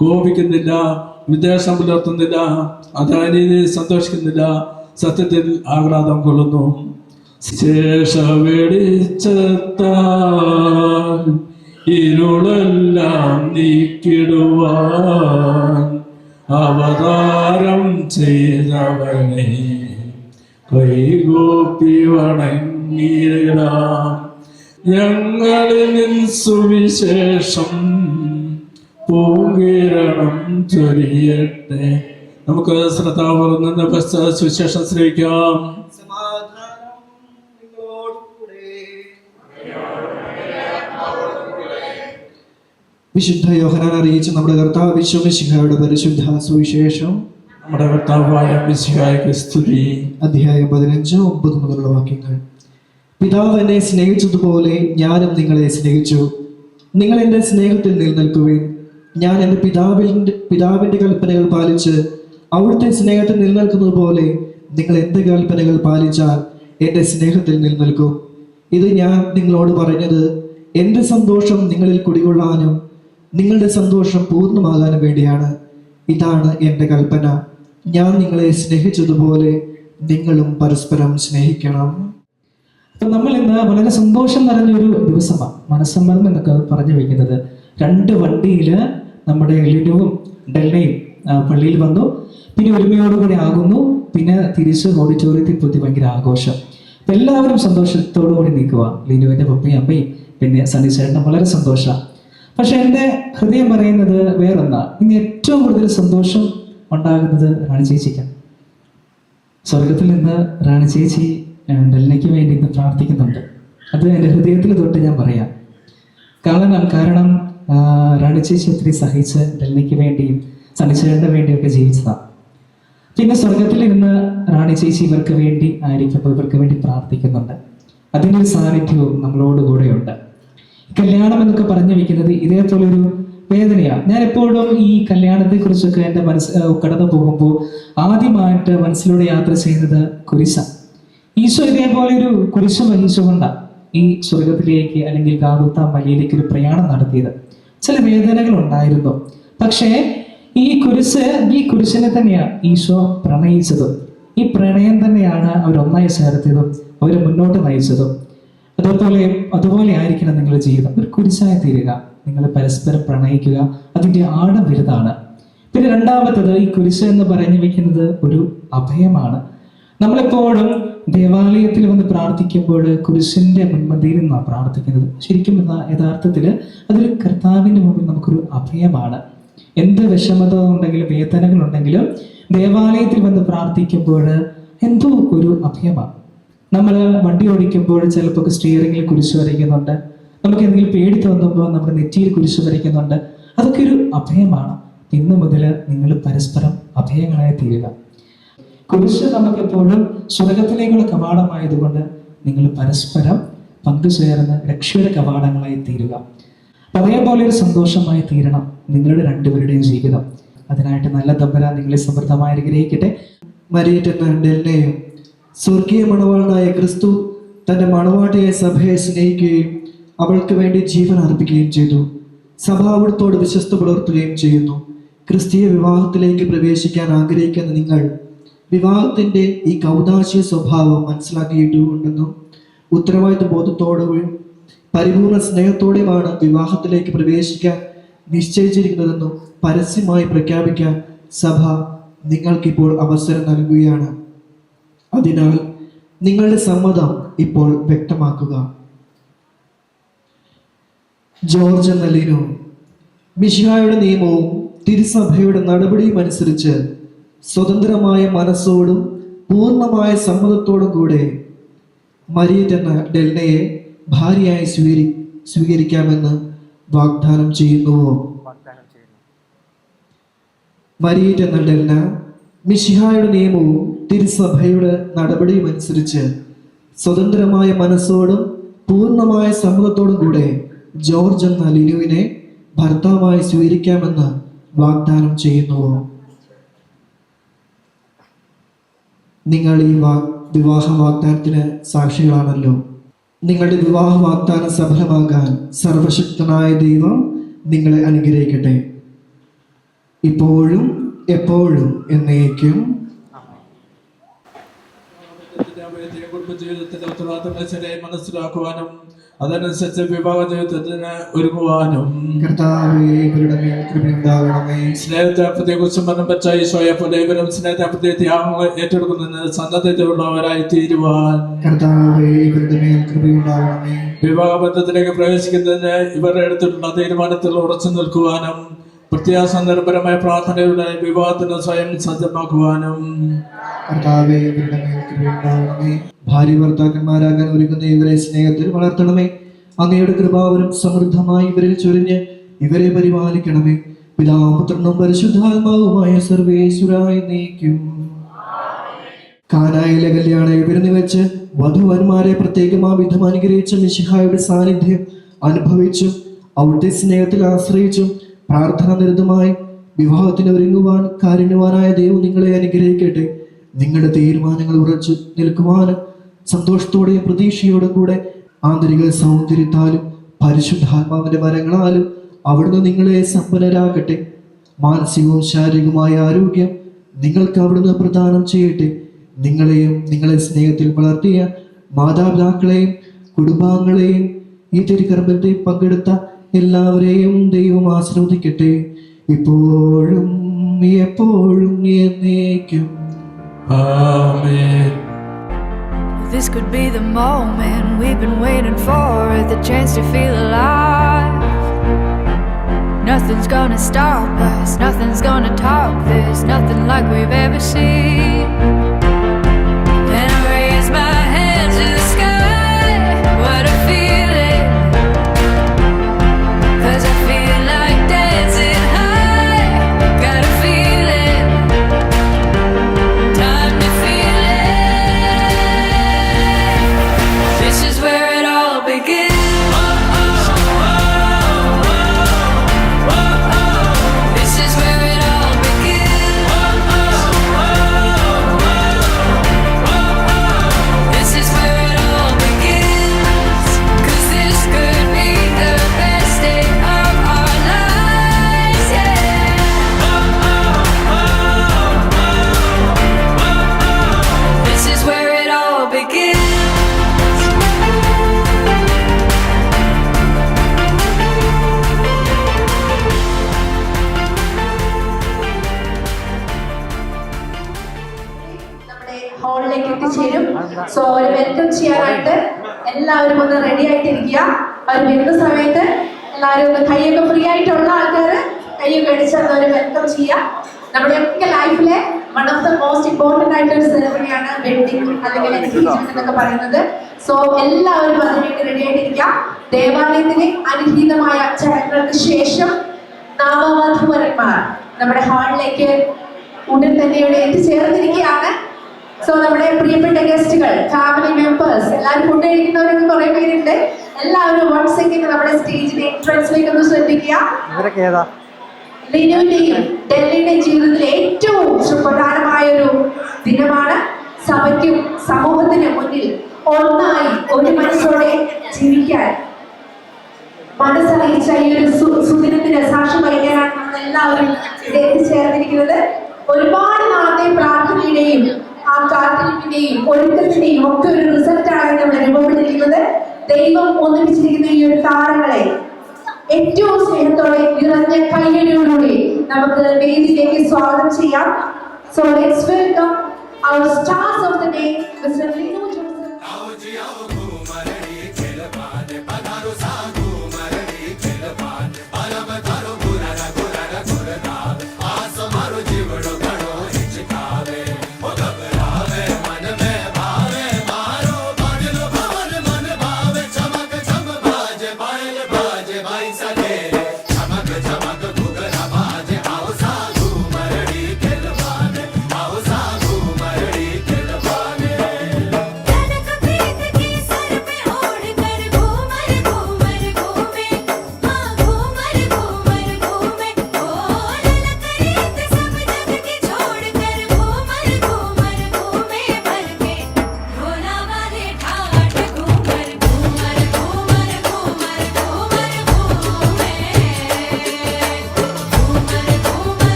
കോപിക്കുന്നില്ല, വിദ്വേഷം പുലർത്തുന്നില്ല, അതാനീതി സന്തോഷിക്കുന്നില്ല, സത്യത്തിൽ ആഹ്ലാദം കൊള്ളുന്നു. ശേഷ വെളിച്ചത്താൽ ഇരുളെല്ലാം നീക്കിടുവാൻ അവതാരം ചെയ്തവനെ കൈകൂപ്പി വണങ്ങിയിടാം. ഞങ്ങളിൽ സുവിശേഷം പൂങ്കിരണം ചൊരിയട്ടെ. നമുക്ക് ശ്രദ്ധാപൂർവ്വം നിന്ന് സുവിശേഷം ശ്രമിക്കാം. വിശുദ്ധ യോഹന്നാൻ അറിയിച്ച നമ്മുടെ കർത്താവ് വിശ്വമിശിഹായുടെ പരിശുദ്ധ സുവിശേഷം നമ്മുടെ കർത്താവായ മിശിഹായ്ക്ക് സ്തുതി. അധ്യായം 15:9 മുതലുള്ള വാക്യങ്ങൾ. പിതാവ് എന്നെ സ്നേഹിച്ചതുപോലെ ഞാനും നിങ്ങളെ സ്നേഹിച്ചു. നിങ്ങൾ എൻ്റെ സ്നേഹത്തിൽ നിലനിൽക്കുവിൻ. ഞാൻ എൻ്റെ പിതാവിൻ്റെ കൽപ്പനകൾ പാലിച്ച് അവിടുത്തെ സ്നേഹത്തിൽ നിലനിൽക്കുന്നത് പോലെ നിങ്ങൾ എൻ്റെ കൽപ്പനകൾ പാലിച്ചാൽ എൻ്റെ സ്നേഹത്തിൽ നിലനിൽക്കും. ഇത് ഞാൻ നിങ്ങളോട് പറഞ്ഞത് എൻ്റെ സന്തോഷം നിങ്ങളിൽ കുടികൊള്ളാനും നിങ്ങളുടെ സന്തോഷം പൂർണ്ണമാകാനും വേണ്ടിയാണ്. ഇതാണ് എൻ്റെ കൽപ്പന, ഞാൻ നിങ്ങളെ സ്നേഹിച്ചതുപോലെ നിങ്ങളും പരസ്പരം സ്നേഹിക്കണം. നമ്മൾ ഇന്ന് വളരെ സന്തോഷം നിറഞ്ഞൊരു ദിവസമാണ്. മനസ്സമ്മതം എന്നൊക്കെ പറഞ്ഞു വയ്ക്കുന്നത്. 2 വണ്ടിയിൽ നമ്മുടെ ലിനുവും ഡെൽനയും പള്ളിയിൽ വന്നു. പിന്നെ ഒരുമയോടുകൂടി ആകുന്നു. പിന്നെ തിരിച്ച് ഓഡിറ്റോറിയത്തിൽ പോയി ഭയങ്കര ആഘോഷം. എല്ലാവരും സന്തോഷത്തോടു കൂടി നിൽക്കുക. ലിനുവിൻ്റെ പപ്പയും അമ്മയും പിന്നെ സണ്ണി ചേട്ടനും വളരെ സന്തോഷമാണ്. പക്ഷെ എൻ്റെ ഹൃദയം പറയുന്നത് വേറൊന്നാ. ഇന്ന് ഏറ്റവും കൂടുതൽ സന്തോഷം ഉണ്ടാകുന്നത് റാണി ചേച്ചിക്കാണ്. സ്വർഗത്തിൽ നിന്ന് റാണി ചേച്ചി ഡെൽനയ്ക്ക് വേണ്ടി ഇന്ന് പ്രാർത്ഥിക്കുന്നുണ്ട്. അത് എൻ്റെ ഹൃദയത്തിൽ തൊട്ട് ഞാൻ പറയാം. കാരണം റാണി ചേച്ചി ഒത്തിരി സഹിച്ച് ഡെൽനയ്ക്ക് വേണ്ടിയും സണ്ണിച്ചേട്ടന് വേണ്ടിയൊക്കെ ജീവിച്ചതാണ്. പിന്നെ സ്വർഗത്തിൽ നിന്ന് റാണി ചേച്ചി ഇവർക്ക് വേണ്ടി ആയിരിക്കുമ്പോൾ ഇവർക്ക് വേണ്ടി പ്രാർത്ഥിക്കുന്നുണ്ട്. അതിൻ്റെ ഒരു സാന്നിധ്യവും നമ്മളോട് കൂടെയുണ്ട്. കല്യാണം എന്നൊക്കെ പറഞ്ഞു വയ്ക്കുന്നത് ഇതേപോലൊരു വേദനയാണ്. ഞാൻ എപ്പോഴും ഈ കല്യാണത്തെ കുറിച്ചൊക്കെ എൻ്റെ കടന്നു പോകുമ്പോൾ ആദ്യമായിട്ട് മനസ്സിലൂടെ യാത്ര ചെയ്യുന്നത് കുരിശാണ്. ഈശോ ഇതേപോലെ ഒരു കുരിശ് വഹിച്ചുകൊണ്ടാണ് ഈ സ്വർഗത്തിലേക്ക് അല്ലെങ്കിൽ ഗാഗുൽത്ത മലയിലേക്ക് ഒരു പ്രയാണം നടത്തിയത്. ചില വേദനകൾ ഉണ്ടായിരുന്നു. പക്ഷേ ഈ കുരിശിനെ തന്നെയാണ് ഈശോ പ്രണയിച്ചതും. ഈ പ്രണയം തന്നെയാണ് അവരൊന്നായി ചേർത്തതും അവരെ മുന്നോട്ട് നയിച്ചതും. അതുപോലെ ആയിരിക്കണം നിങ്ങളുടെ ജീവിതം. ഒരു കുരിശായി തീരുക, നിങ്ങൾ പരസ്പരം പ്രണയിക്കുക. അതിൻ്റെ ആഴം വലുതാണ്. പിന്നെ രണ്ടാമത്തത്, ഈ കുരിശ് എന്ന് പറഞ്ഞു വെക്കുന്നത് ഒരു അഭയമാണ്. നമ്മളെപ്പോഴും ദേവാലയത്തിൽ വന്ന് പ്രാർത്ഥിക്കുമ്പോൾ കുരിശിന്റെ മുൻപന്തിയിൽ നിന്നാണ് പ്രാർത്ഥിക്കുന്നത്. ശരിക്കും യഥാർത്ഥത്തിൽ അതൊരു കർത്താവിൻ്റെ മുമ്പിൽ നമുക്കൊരു അഭയമാണ്. എന്ത് വിഷമത ഉണ്ടെങ്കിലും വേദനകളുണ്ടെങ്കിലും ദേവാലയത്തിൽ വന്ന് പ്രാർത്ഥിക്കുമ്പോൾ എന്തോ ഒരു അഭയമാണ്. നമ്മൾ വണ്ടി ഓടിക്കുമ്പോൾ ചിലപ്പോൾ സ്റ്റിയറിംഗിൽ കുരിശ് വരയ്ക്കുന്നുണ്ട്. നമുക്ക് എന്തെങ്കിലും പേടി തോന്നുമ്പോൾ നമ്മുടെ നെറ്റിയിൽ കുരിശ് വരയ്ക്കുന്നുണ്ട്. അതൊക്കെ ഒരു അഭയമാണ്. ഇന്നു മുതൽ നിങ്ങൾ പരസ്പരം അഭയങ്ങളായി തീരുക. കുരിശ് നമുക്കെപ്പോഴും സ്വർഗത്തിലേക്കുള്ള കവാടമായതുകൊണ്ട് നിങ്ങൾ പരസ്പരം പങ്കുചേർന്ന് രക്ഷയുടെ കവാടങ്ങളായി തീരുക. അതേപോലെ ഒരു സന്തോഷമായി തീരണം നിങ്ങളുടെ രണ്ടുപേരുടെയും ജീവിതം. അതിനായിട്ട് നല്ല തമ്പുരാൻ നിങ്ങളെ സമൃദ്ധമായി അനുഗ്രഹിക്കട്ടെ. മരിയറ്റെന്ന ഡെൽനയും സ്വർഗീയ മണവാളനായ ക്രിസ്തു തൻ്റെ മണവാട്ടിയെ സഭയെ സ്നേഹിക്കുകയും അവൾക്ക് വേണ്ടി ജീവൻ അർപ്പിക്കുകയും ചെയ്തു. സഭ അവിടുത്തോട് വിശ്വസ്ത പുലർത്തുകയും ചെയ്യുന്നു. ക്രിസ്തീയ വിവാഹത്തിലേക്ക് പ്രവേശിക്കാൻ ആഗ്രഹിക്കുന്ന നിങ്ങൾ വിവാഹത്തിൻ്റെ ഈ കൗദാശിക സ്വഭാവം മനസ്സിലാക്കിയിട്ടുണ്ടെന്നും ഉത്തരവാദിത്വ ബോധത്തോടും പരിപൂർണ സ്നേഹത്തോടെയുമാണ് വിവാഹത്തിലേക്ക് പ്രവേശിക്കാൻ നിശ്ചയിച്ചിരിക്കുന്നതെന്നും പരസ്യമായി പ്രഖ്യാപിക്കാൻ സഭ നിങ്ങൾക്കിപ്പോൾ അവസരം നൽകുകയാണ്. അതിനാൽ നിങ്ങളുടെ സമ്മതം ഇപ്പോൾ വ്യക്തമാക്കുക. ജോർജ് എന്ന ലിനു മിശിഹായുടെ നിയമവും തിരുസഭയുടെ നടപടിയും അനുസരിച്ച് സ്വതന്ത്രമായ മനസ്സോടും പൂർണ്ണമായ സമ്മതത്തോടും കൂടെ മരിയറ്റ് എന്ന ഡെൽനയെ ഭാര്യയായി സ്വീകരിക്കാമെന്ന് വാഗ്ദാനം ചെയ്യുന്നുവോ? മരിയറ്റ് എന്ന ഡെൽന മിശിഹായുടെ നിയമവും തിരുസഭയുടെ നടപടിയും അനുസരിച്ച് സ്വതന്ത്രമായ മനസ്സോടും പൂർണ്ണമായ സമ്മതത്തോടും കൂടെ ജോർജ് എന്ന ലിനുവിനെ ഭർത്താവായി സ്വീകരിക്കാമെന്ന് വാഗ്ദാനം ചെയ്യുന്നുവോ? നിങ്ങൾ ഈ വിവാഹ വാഗ്ദാനത്തിന് സാക്ഷികളാണല്ലോ. നിങ്ങളുടെ വിവാഹ വാഗ്ദാനം സഫലമാകാൻ സർവശക്തനായ ദൈവം നിങ്ങളെ അനുഗ്രഹിക്കട്ടെ, ഇപ്പോഴും എപ്പോഴും എന്നേക്കും. കുടുംബജീവിതത്തിന്റെ ഉത്തരവാദിത്തങ്ങൾ ശരിയായി മനസ്സിലാക്കുവാനും അതനുസരിച്ച് വിവാഹ ജീവിതത്തിന് ഒരുങ്ങുവാനും സ്നേഹത്തെ പ്രത്യേകിച്ചും ബന്ധപ്പെട്ട ഈശോയെ പോലെ ഇവരും സ്നേഹത്തെ പ്രത്യേക ത്യാഗങ്ങൾ ഏറ്റെടുക്കുന്നതിന് സന്നദ്ധതയുള്ളവരായി തീരുവാൻ വിവാഹബന്ധത്തിലേക്ക് പ്രവേശിക്കുന്നതിന് ഇവർ എടുത്തിട്ടുള്ള തീരുമാനത്തിൽ ഉറച്ചു നിൽക്കുവാനും പ്രത്യാസന്ദർഭപരമായ പ്രാർത്ഥനയുടെ വിവാഹത്തിന് സ്വയം സജ്ജമാക്കുവാനും ഭാര്യ ഭർത്താക്കന്മാരാകാൻ ഒരുങ്ങുന്ന ഇവരെ സ്നേഹത്തിൽ വളർത്തണമേ. അങ്ങയുടെ കൃപാവരം സമൃദ്ധമായി ഇവരിൽ ചൊരിഞ്ഞ് ഇവരെ പരിപാലിക്കണമേ. പിതാവും പുത്രനും പരിശുദ്ധാത്മാവുമായ സർവേശ്വരായ നീക്കും. കാനായിലെ കല്യാണ വിരുന്ന് വെച്ച് വധുവന്മാരെ പ്രത്യേകമാ വിധം അനുഗ്രഹിച്ച മിശിഹായുടെ സാന്നിധ്യം അനുഭവിച്ചും അവിടുത്തെ സ്നേഹത്തിൽ ആശ്രയിച്ചും പ്രാർത്ഥന നിരതമായി വിവാഹത്തിന് ഒരുങ്ങുവാൻ കാരുണ്യവാനായ ദൈവം നിങ്ങളെ അനുഗ്രഹിക്കട്ടെ. നിങ്ങളുടെ തീരുമാനങ്ങൾ ഉറച്ചു നിൽക്കുവാനും സന്തോഷത്തോടെയും പ്രതീക്ഷയോടും കൂടെ ആന്തരിക സൗന്ദര്യത്താലും പരിശുദ്ധാത്മാവിന്റെ വരങ്ങളാലും അവിടുന്ന് നിങ്ങളെ സമ്പന്നരാകട്ടെ. മാനസികവും ശാരീരികവുമായ ആരോഗ്യം നിങ്ങൾക്ക് അവിടുന്ന് പ്രദാനം ചെയ്യട്ടെ. നിങ്ങളെയും നിങ്ങളെ സ്നേഹത്തിൽ വളർത്തിയ മാതാപിതാക്കളെയും കുടുംബാംഗങ്ങളെയും ഈ തിരുക്കർമ്മത്തിൽ പങ്കെടുത്ത എല്ലാവരെയും ദൈവം ആശീർവദിക്കട്ടെ, ഇപ്പോഴും എപ്പോഴും എന്നേക്കും. ആമേൻ. This could be the moment we've been waiting for, the chance to feel alive. Nothing's gonna stop us, nothing's gonna top this, nothing like we've ever seen. And I raise my hands to the sky, what a feeling, 'cause I feel like dancing high, got a feeling, time to feel it. This is where it all begins. This is where it all begins. This is where it all begins. 'Cause this could be the best day of our lives, yeah. This is where it all begins. നമ്മുടെ ഹാളിലേക്ക് എത്തിച്ചേരും. So ഒരു welcome ചെയ്യാനായിട്ട് എല്ലാവരും ഒന്ന് ready ആയിട്ടിരിക്കുക. അവർ വരുന്ന സമയത്ത് എല്ലാവരും ഒന്ന് കൈയൊക്കെ ഫ്രീ ആയിട്ടുള്ള ആൾക്കാർ കൈയൊക്കെ അടിച്ച് ഒരു വെൽക്കം ചെയ്യാം. നമ്മുടെയൊക്കെ ലൈഫിലെ one of the most important ആയിട്ടൊരു സെറമണിയാണ് വെഡിങ് അല്ലെങ്കിൽ എൻഗേജ്മെന്റ് എന്നൊക്കെ പറയുന്നത്. സോ എല്ലാവരും അതിനുവേണ്ടി റെഡി ആയിട്ടിരിക്കാം. ദേവാലയത്തിലെ അനുഗ്രഹീതമായ ചടങ്ങുകൾക്ക് ശേഷം നവവധുവരന്മാർ നമ്മുടെ ഹാളിലേക്ക് ഉടൻ തന്നെ ഇവിടെ എത്തിച്ചേർന്നിരിക്കുകയാണ്. സോ നമ്മുടെ പ്രിയപ്പെട്ട ഗസ്റ്റുകൾ, ഫാമിലി മെമ്പേഴ്സ്, എല്ലാവരും ഫുഡ് കഴിക്കുന്നവരൊക്കെ കുറെ പേരുണ്ട്. എല്ലാവരും 1 സെക്കൻഡ് നമ്മുടെ സ്റ്റേജിന്റെ എൻട്രൻസിലേക്ക് ഒന്ന് ശ്രദ്ധിക്കുക. ലിനുവിന്റെയും ഡെല്ലിയുടെയും ജീവിതത്തിലെ ഏറ്റവും സുപ്രധാനമായ ഒരു ദിനമാണ്. സഭയ്ക്കും സമൂഹത്തിനും മുന്നിൽ ഒന്നായി ഒരു മനസ്സോടെ ജീവിക്കാൻ മനസ്സറിയിച്ച ഈ ഒരു സുദിനത്തിന് സാക്ഷ്യം വഹിക്കാനാണ് നമ്മൾ എല്ലാവരും എത്തിച്ചേർന്നിരിക്കുന്നത്. ഒരുപാട് നാളത്തെ പ്രാർത്ഥനയുടെയും ആ കാത്തിരിപ്പിന്റെയും ഒരുക്കത്തിന്റെയും ഒക്കെ ഒരു റിസൾട്ടാണ് നമ്മൾ അനുഭവപ്പെട്ടിരിക്കുന്നത്. ദൈവം ഒന്നിപ്പിച്ചിരിക്കുന്ന ഈ ഒരു താരങ്ങളെ ഏറ്റവും സ്നേഹത്തോടെ നിറഞ്ഞ കൈയടിയോടുകൂടി നമുക്ക് വേദിയിലേക്ക് സ്വാഗതം ചെയ്യാം. So let's welcome our stars of the day, Mr. Linu Joseph.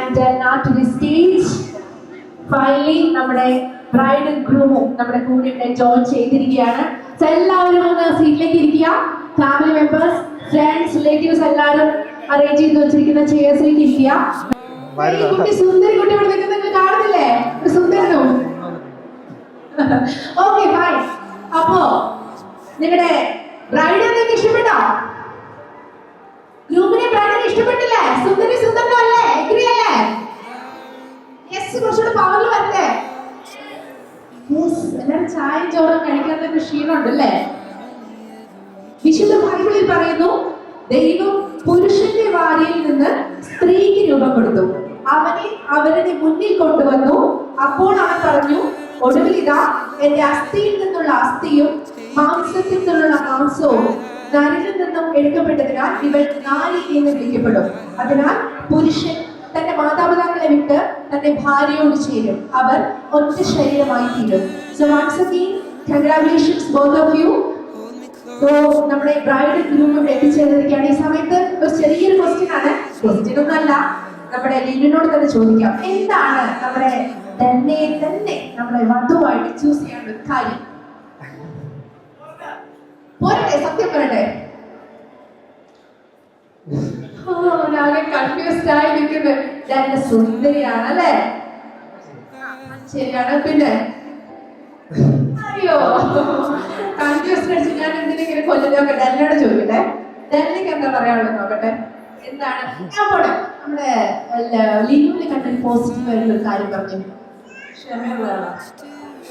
and Delna to the stage. Finally, നമ്മുടെ ബ്രൈഡ് ആൻഡ് ഗ്രൂമും നമ്മുടെ കൂടെ ഇവിടെ ജോയിൻ ചെയ്തിരിക്കുകയാണ്. സോ എല്ലാവരും ഒന്ന് സീറ്റിലേക്ക് ഇരിക്കുക. ഫാമിലി മെമ്പേഴ്സ്, ഫ്രണ്ട്സ്, റിലേറ്റീവ്സ് എല്ലാവരും അറേഞ്ച് ചെയ്ത് വെച്ചിരിക്കുന്ന ചെയർസിലേക്ക് ഇരിക്കുക. കുട്ടി സുന്ദരി കുട്ടി ഇവിടെ നിൽക്കുന്ന നിങ്ങൾ കാണുന്നില്ലേ? സുന്ദരനോ? Okay fine. അപ്പോ നിങ്ങളുടെ ബ്രൈഡിനെ നിങ്ങൾക്ക് ഇഷ്ടപ്പെട്ടോ? ഗ്രൂമിനെ ബ്രൈഡിനെ ഇഷ്ടപ്പെട്ടില്ലേ? സുന്ദരി സുന്ദരനോ അല്ലേ? എഗ്രി അല്ലേ? യെസ്, കുറച്ചുകൂടെ പവറിൽ വരട്ടെ. യെസ്, എല്ലാവരും ചായയും ചോറും കഴിക്കാത്തൊക്കെ ക്ഷീണമുണ്ടല്ലേ? വിശുദ്ധ ബൈബിളിൽ പറയുന്നു, ദൈവം പുരുഷന്റെ വാരിയിൽ നിന്ന് സ്ത്രീക്ക് രൂപം കൊടുത്തു, അവനെ അവരുടെ മുന്നിൽ കൊണ്ടുവന്നു. അപ്പോൾ അവൻ പറഞ്ഞു, ഒടുവിൽ ഇതാ എന്റെ അസ്ഥിയിൽ നിന്നുള്ള അസ്ഥിയും മാംസത്തിൽ നിന്നുള്ള മാംസവും നരിൽ നിന്നും എടുക്കപ്പെട്ടതിനാൽ ഇവൾ നാരി എന്ന് വിളിക്കപ്പെടും. അതിനാൽ പുരുഷൻ തന്റെ മാതാപിതാക്കളെ വിട്ട് തന്റെ ഭാര്യയോട് ചേരും, അവർ ഒറ്റ ശരീരമായി തീരും. So once again congratulations both of you. So നമ്മുടെ ബ്രൈഡ് ഗ്രൂം ഇവിടെ എത്തിച്ചേർന്നിരിക്കുകയാണ്. ഈ സമയത്ത് ഒരു ചെറിയൊരു ക്വസ്റ്റ്യൻ ആണ്, ക്വസ്റ്റ്യൻ ഒന്നല്ല, നമ്മുടെ ലിനുവിനോട് തന്നെ ചോദിക്കാം. എന്താണ് നമ്മുടെ തന്നെ നമ്മുടെ വധുവായിട്ട് ചൂസ് ചെയ്യാനുള്ള ഒരു കാര്യം? പോരട്ടെ, സത്യം പറയട്ടെ. കൺഫ്യൂസ്ഡ് ആയി നിൽക്കുന്നത് നല്ല സുന്ദരിയാണ് അല്ലേ? ശരിയാണ്. പിന്നെ അയ്യോ കൺഫ്യൂസ്ഡ് അടിച്ച് ഞാൻ എന്തിനെങ്കിലും കൊല്ലൊക്കെ ഡെല്ലിനോട് ചോദിക്കട്ടെ. ഡെല്ലിക്ക് എന്താ പറയാനുള്ളത് നോക്കട്ടെ. എന്താണ് ഞാൻ പോട്ടെ. നമ്മുടെ ലിനുവിൽ കണ്ടൊരു പോസിറ്റീവ് ആയിട്ടുള്ള ഒരു കാര്യം പറഞ്ഞു.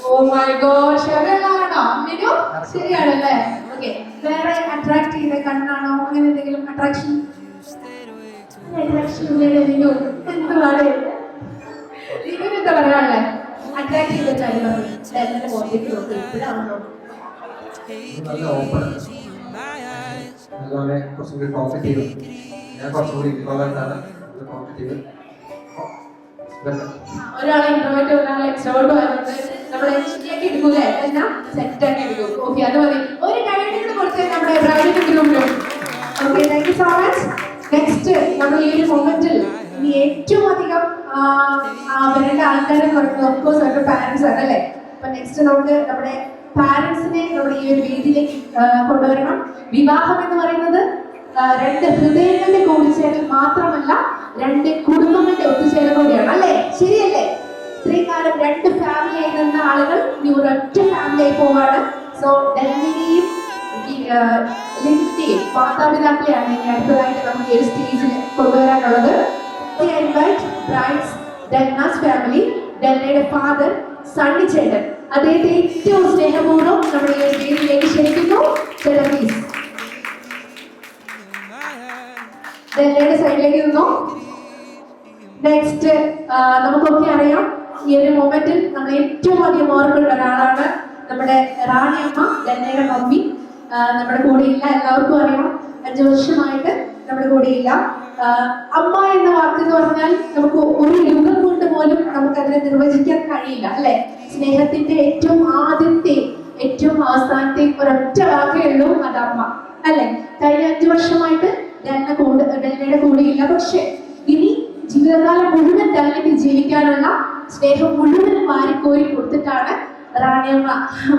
ഓ മൈ ഗോഡ്, ഷെവലാണോ ലിനു? ശരിയാണല്ലേ? ഓക്കെ, വേറെ അട്രാക്ട് ചെയ്ത കണ്ണാണോ? അങ്ങനെ എന്തെങ്കിലും അട്രാക്ഷൻ ലിനു എന്താണ്? ലിനു എന്താ പറയാനുള്ളത്? അട്രാക്ട് ചെയ്ത കാര്യം പറഞ്ഞു. ഡെല്ലിന്റെ മുഖത്തേക്ക് നോക്കി ഇപ്പോഴാണോ? നല്ല ഓപ്പൺ, അതുപോലെ കുറച്ചുകൂടി കോമ്പറ്റീവ്. ഞാൻ കുറച്ചുകൂടി ഇൻട്രോവേർട്ടാണ്, കോമ്പറ്റീവ്. ഒരാളെ ഇൻട്രോവേർട്ട് ഒരാളെ എക്സ്ട്രോവേർട്ട് ആയതുകൊണ്ട് നമ്മൾ ശരിയാക്കി എടുക്കൂലേ? എല്ലാം സെറ്റ് ആക്കി എടുക്കും. ഓക്കെ, അത് മതി. ഒരു കൈയ്യടി കൊടുത്തേ നമ്മുടെ ബ്രൈഡിന്റെ ഗ്രൂപ്പിലും. Okay, thank you so much. Next നമ്മൾ ഈ ഒരു മൊമെന്റിൽ ഇനി ഏറ്റവും അധികം വരേണ്ട ആൾക്കാരെന്ന് പറയുന്നത് ഓഫ്കോഴ്സ് അവരുടെ പാരന്റ്സ് ആണ് അല്ലേ? അപ്പൊ നെക്സ്റ്റ് നമുക്ക് നമ്മുടെ പാരന്റ്സിനെ നമ്മുടെ ഈ ഒരു വേദിയിലേക്ക് കൊണ്ടുവരണം. വിവാഹം എന്ന് പറയുന്നത് രണ്ട് ഹൃദയങ്ങളുടെ കൂടിച്ചേരൽ മാത്രമല്ല, രണ്ട് കുടുംബങ്ങളുടെ ഒത്തുചേരൽ കൂടിയാണ് അല്ലേ? ശരിയല്ലേ? ഇത്രയും കാലം രണ്ട് ഫാമിലി ആയി നിന്ന ആളുകൾ ഇനി ഒരൊറ്റ ഫാമിലി ആയി പോവാണ്. സോ ഡെല്ലിനെയും ലിൻസിയെയും മാതാപിതാക്കളെയാണ് ഇനി അടുത്തതായിട്ട് നമുക്ക് ഈ ഒരു സ്റ്റേജിൽ കൊണ്ടുവരാനുള്ളത്. ഡെൽനാസ് ഫാമിലി, ഡെല്ലയുടെ ഫാദർ സണ്ണി ചേട്ടൻ, അദ്ദേഹത്തെ ഏറ്റവും സ്നേഹപൂർവ്വം നമ്മുടെ ഈ ഒരു വേദിയിലേക്ക് ക്ഷണിക്കുന്നു. പ്ലീസ് ഡെല്ലയുടെ സൈഡിലേക്ക് നിന്നു. നെക്സ്റ്റ് നമുക്കൊക്കെ അറിയാം, ഈ ഒരു മൊമെന്റിൽ നമ്മൾ ഏറ്റവും അധികം ഓർക്കേണ്ട ഒരാളാണ് നമ്മുടെ റാണിയമ്മ, ഡെല്ലയുടെ മമ്മി. നമ്മുടെ കൂടെ ഇല്ല, എല്ലാവർക്കും അറിയാം. 5 വർഷമായിട്ട് നമ്മുടെ കൂടെ ഇല്ല. അമ്മ എന്ന വാക്ക് എന്ന് പറഞ്ഞാൽ നമുക്ക് ഒരു യുഗം കൊണ്ട് പോലും നമുക്ക് അതിനെ നിർവചിക്കാൻ കഴിയില്ല അല്ലെ? സ്നേഹത്തിന്റെ ഏറ്റവും ആദ്യത്തെ ഏറ്റവും അവസാനത്തെ ഒരൊറ്റ വാക്കേ ഉള്ളൂ, അത് അമ്മ അല്ലെ? കഴിഞ്ഞ 5 വർഷമായിട്ട് ഡെല്ലയുടെ കൂടെ ഇല്ല. പക്ഷെ ഇനി ജീവിതകാലം മുഴുവൻ ഡെല്ലയ്ക്ക് ജീവിക്കാനുള്ള സ്നേഹം മുഴുവൻ വാരിക്കോരി കൊടുത്തിട്ടാണ് റാണിയമ്മ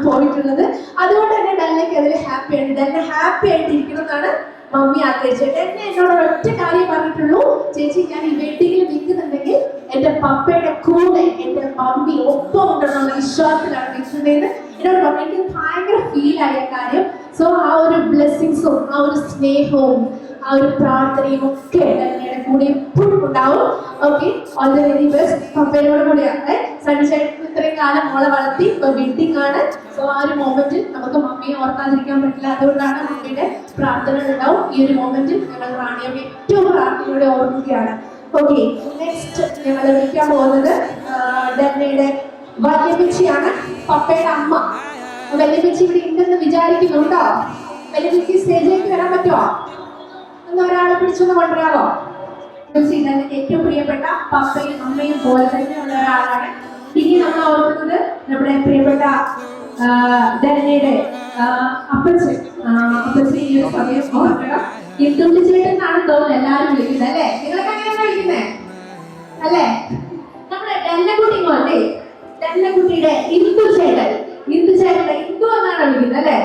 പോയിട്ടുള്ളത്. അതുകൊണ്ട് തന്നെ ഡെല്ലയ്ക്ക് അതിൽ ഹാപ്പിയാണ്. ഡെല്ല ഹാപ്പി ആയിട്ട് ഇരിക്കണം എന്നാണ് മമ്മി ആഗ്രഹിച്ചത്. എന്നെ എന്നോട് ഒരൊറ്റ കാര്യം പറഞ്ഞിട്ടുള്ളൂ, ചേച്ചി ഞാൻ ഈ വെഡിങ്ങിൽ നിൽക്കുന്നുണ്ടെങ്കിൽ എന്റെ പപ്പയുടെ കൂടെ എന്റെ മമ്മി ഒപ്പം ഉണ്ടെന്നുള്ള വിശ്വാസത്തിലാണ് നിൽക്കുന്നതെന്ന് എന്നോട് പറഞ്ഞു. എനിക്ക് ഭയങ്കര ഫീൽ ആയ കാര്യം. സോ ആ ഒരു ബ്ലെസ്സിങ്സും ആ ഒരു സ്നേഹവും ആ ഒരു പ്രാർത്ഥനയും ഒക്കെ ഡെല്ലയുടെ കൂടെ എപ്പോഴും ഉണ്ടാവും. Okay, all the very best. പപ്പയോട് കൂടിയാണ് സണ്ണി ചേട്ടൻ ഇത്രയും കാലം മോളെ വളർത്തി ഇപ്പൊ വെഡിങ് ആണ്. സോ ആ ഒരു മൊമെന്റിൽ നമുക്ക് മമ്മിയെ ഓർക്കാതിരിക്കാൻ പറ്റില്ല. അതുകൊണ്ടാണ് മമ്മിയുടെ പ്രാർത്ഥനകൾ ഉണ്ടാവും. ഈ ഒരു മൊമെന്റിൽ ഞങ്ങൾ റാണിയെ ഏറ്റവും പ്രാർത്ഥനയോടെ ഓർക്കുകയാണ്. ഓക്കെ, നെക്സ്റ്റ് ഞങ്ങൾ വിളിക്കാൻ പോകുന്നത് ഡെന്നയുടെ വല്യമ്മച്ചിയാണ്, പപ്പയുടെ അമ്മ. വല്യമ്മച്ചി ഇവിടെ ഉണ്ടെന്ന് വിചാരിക്കുന്നുണ്ടോ? വല്യമ്മച്ചി സ്റ്റേജിലേക്ക് വരാൻ പറ്റുമോ? ഒന്ന് ഒരാളെ പിടിച്ചൊന്ന് കൊണ്ടുവരാമോ? ഏറ്റവും പ്രിയപ്പെട്ട പപ്പയും അമ്മയും പോലെ തന്നെയുള്ള ഒരാളാണ്. ഇനി നമ്മൾ ഓർക്കുന്നത് നമ്മുടെ പ്രിയപ്പെട്ട ഡെന്നയുടെ അപ്പച്ചൻ ഈ ഒരു സമയം ഓർക്കണം. ഇന്ദുട്ടി ചേട്ടൻ എന്നാണ് തോന്നുന്നത് എല്ലാവരും വിളിക്കുന്നത് അല്ലേ? നിങ്ങളൊക്കെ അങ്ങനെയാണ് വിളിക്കുന്നത് അല്ലേ? നമ്മുടെ ഡെന്നക്കുട്ടി പോലെ ഡെന്നക്കുട്ടിയുടെ ഇന്ദു ചേട്ടന്റെ ഇന്ദു എന്നാണ് വിളിക്കുന്നത് അല്ലേ?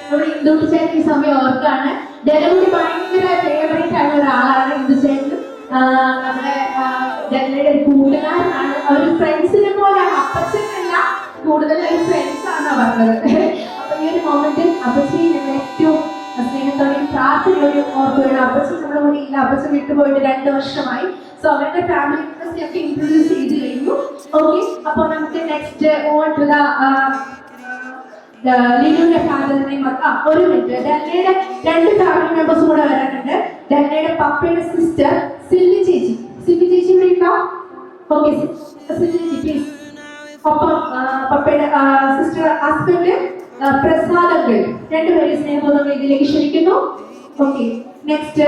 നമ്മുടെ ഇന്ദുട്ടി ചേട്ടൻ ഈ സമയം ഓർക്കാണ്. ഡെന്നക്കുട്ടി ഭയങ്കര ഫേവറേറ്റ് ആയ ഒരാളാണ് ഇന്ദു ചേട്ടൻ. നമ്മുടെ ഡെന്നയുടെ ഒരു കൂട്ടുകാരനാണ്. അവർ ഫ്രണ്ട്സിനെ പോലെയാണ്. അപ്പച്ചനല്ല, കൂടുതൽ ഒരു ഫ്രണ്ട്സ് ആണ് പറഞ്ഞത്. അപ്പൊ ഈ ഒരു മൊമെന്റിൽ അപ്പച്ചനെ ഞങ്ങൾ ഏറ്റവും സ്നേഹത്തോടെയും പ്രാർത്ഥനയോടെയും ഓർക്കുകയാണ്. അപ്പച്ചൻ നമ്മുടെ കൂടെ ഇല്ല, അപ്പച്ചൻ വിട്ടുപോയിട്ട് 2 വർഷമായി. സോ അവരുടെ ഫാമിലി മെമ്പേഴ്സിനെയൊക്കെ ഇൻട്രൊഡ്യൂസ് ചെയ്ത് കഴിഞ്ഞു. ഓക്കെ, അപ്പൊ നമുക്ക് നെക്സ്റ്റ് ഓൺ ടു ലിനുവിന്റെ ഫാദറിനെയും ഒരു മിനിറ്റ്. ഡെന്നയുടെ 2 ഫാമിലി മെമ്പേഴ്സ് കൂടെ വരാനുണ്ട്. ഡെന്നയുടെ പപ്പയുടെ സിസ്റ്റർ സിൽവി ചേച്ചി. സിൽവി ചേച്ചി ഇവിടെ ഉണ്ടോ? ഓക്കെ, സിൽവി ചേച്ചി പ്ലീസ്. ഒപ്പം പപ്പയുടെ സിസ്റ്റർ ഹസ്ബൻഡ് പ്രസാദങ്ങൾ, 2 പേരെ സ്നേഹപൂർവ്വം ഇതിലേക്ക് ക്ഷണിക്കുന്നു. ഓക്കെ, നെക്സ്റ്റ്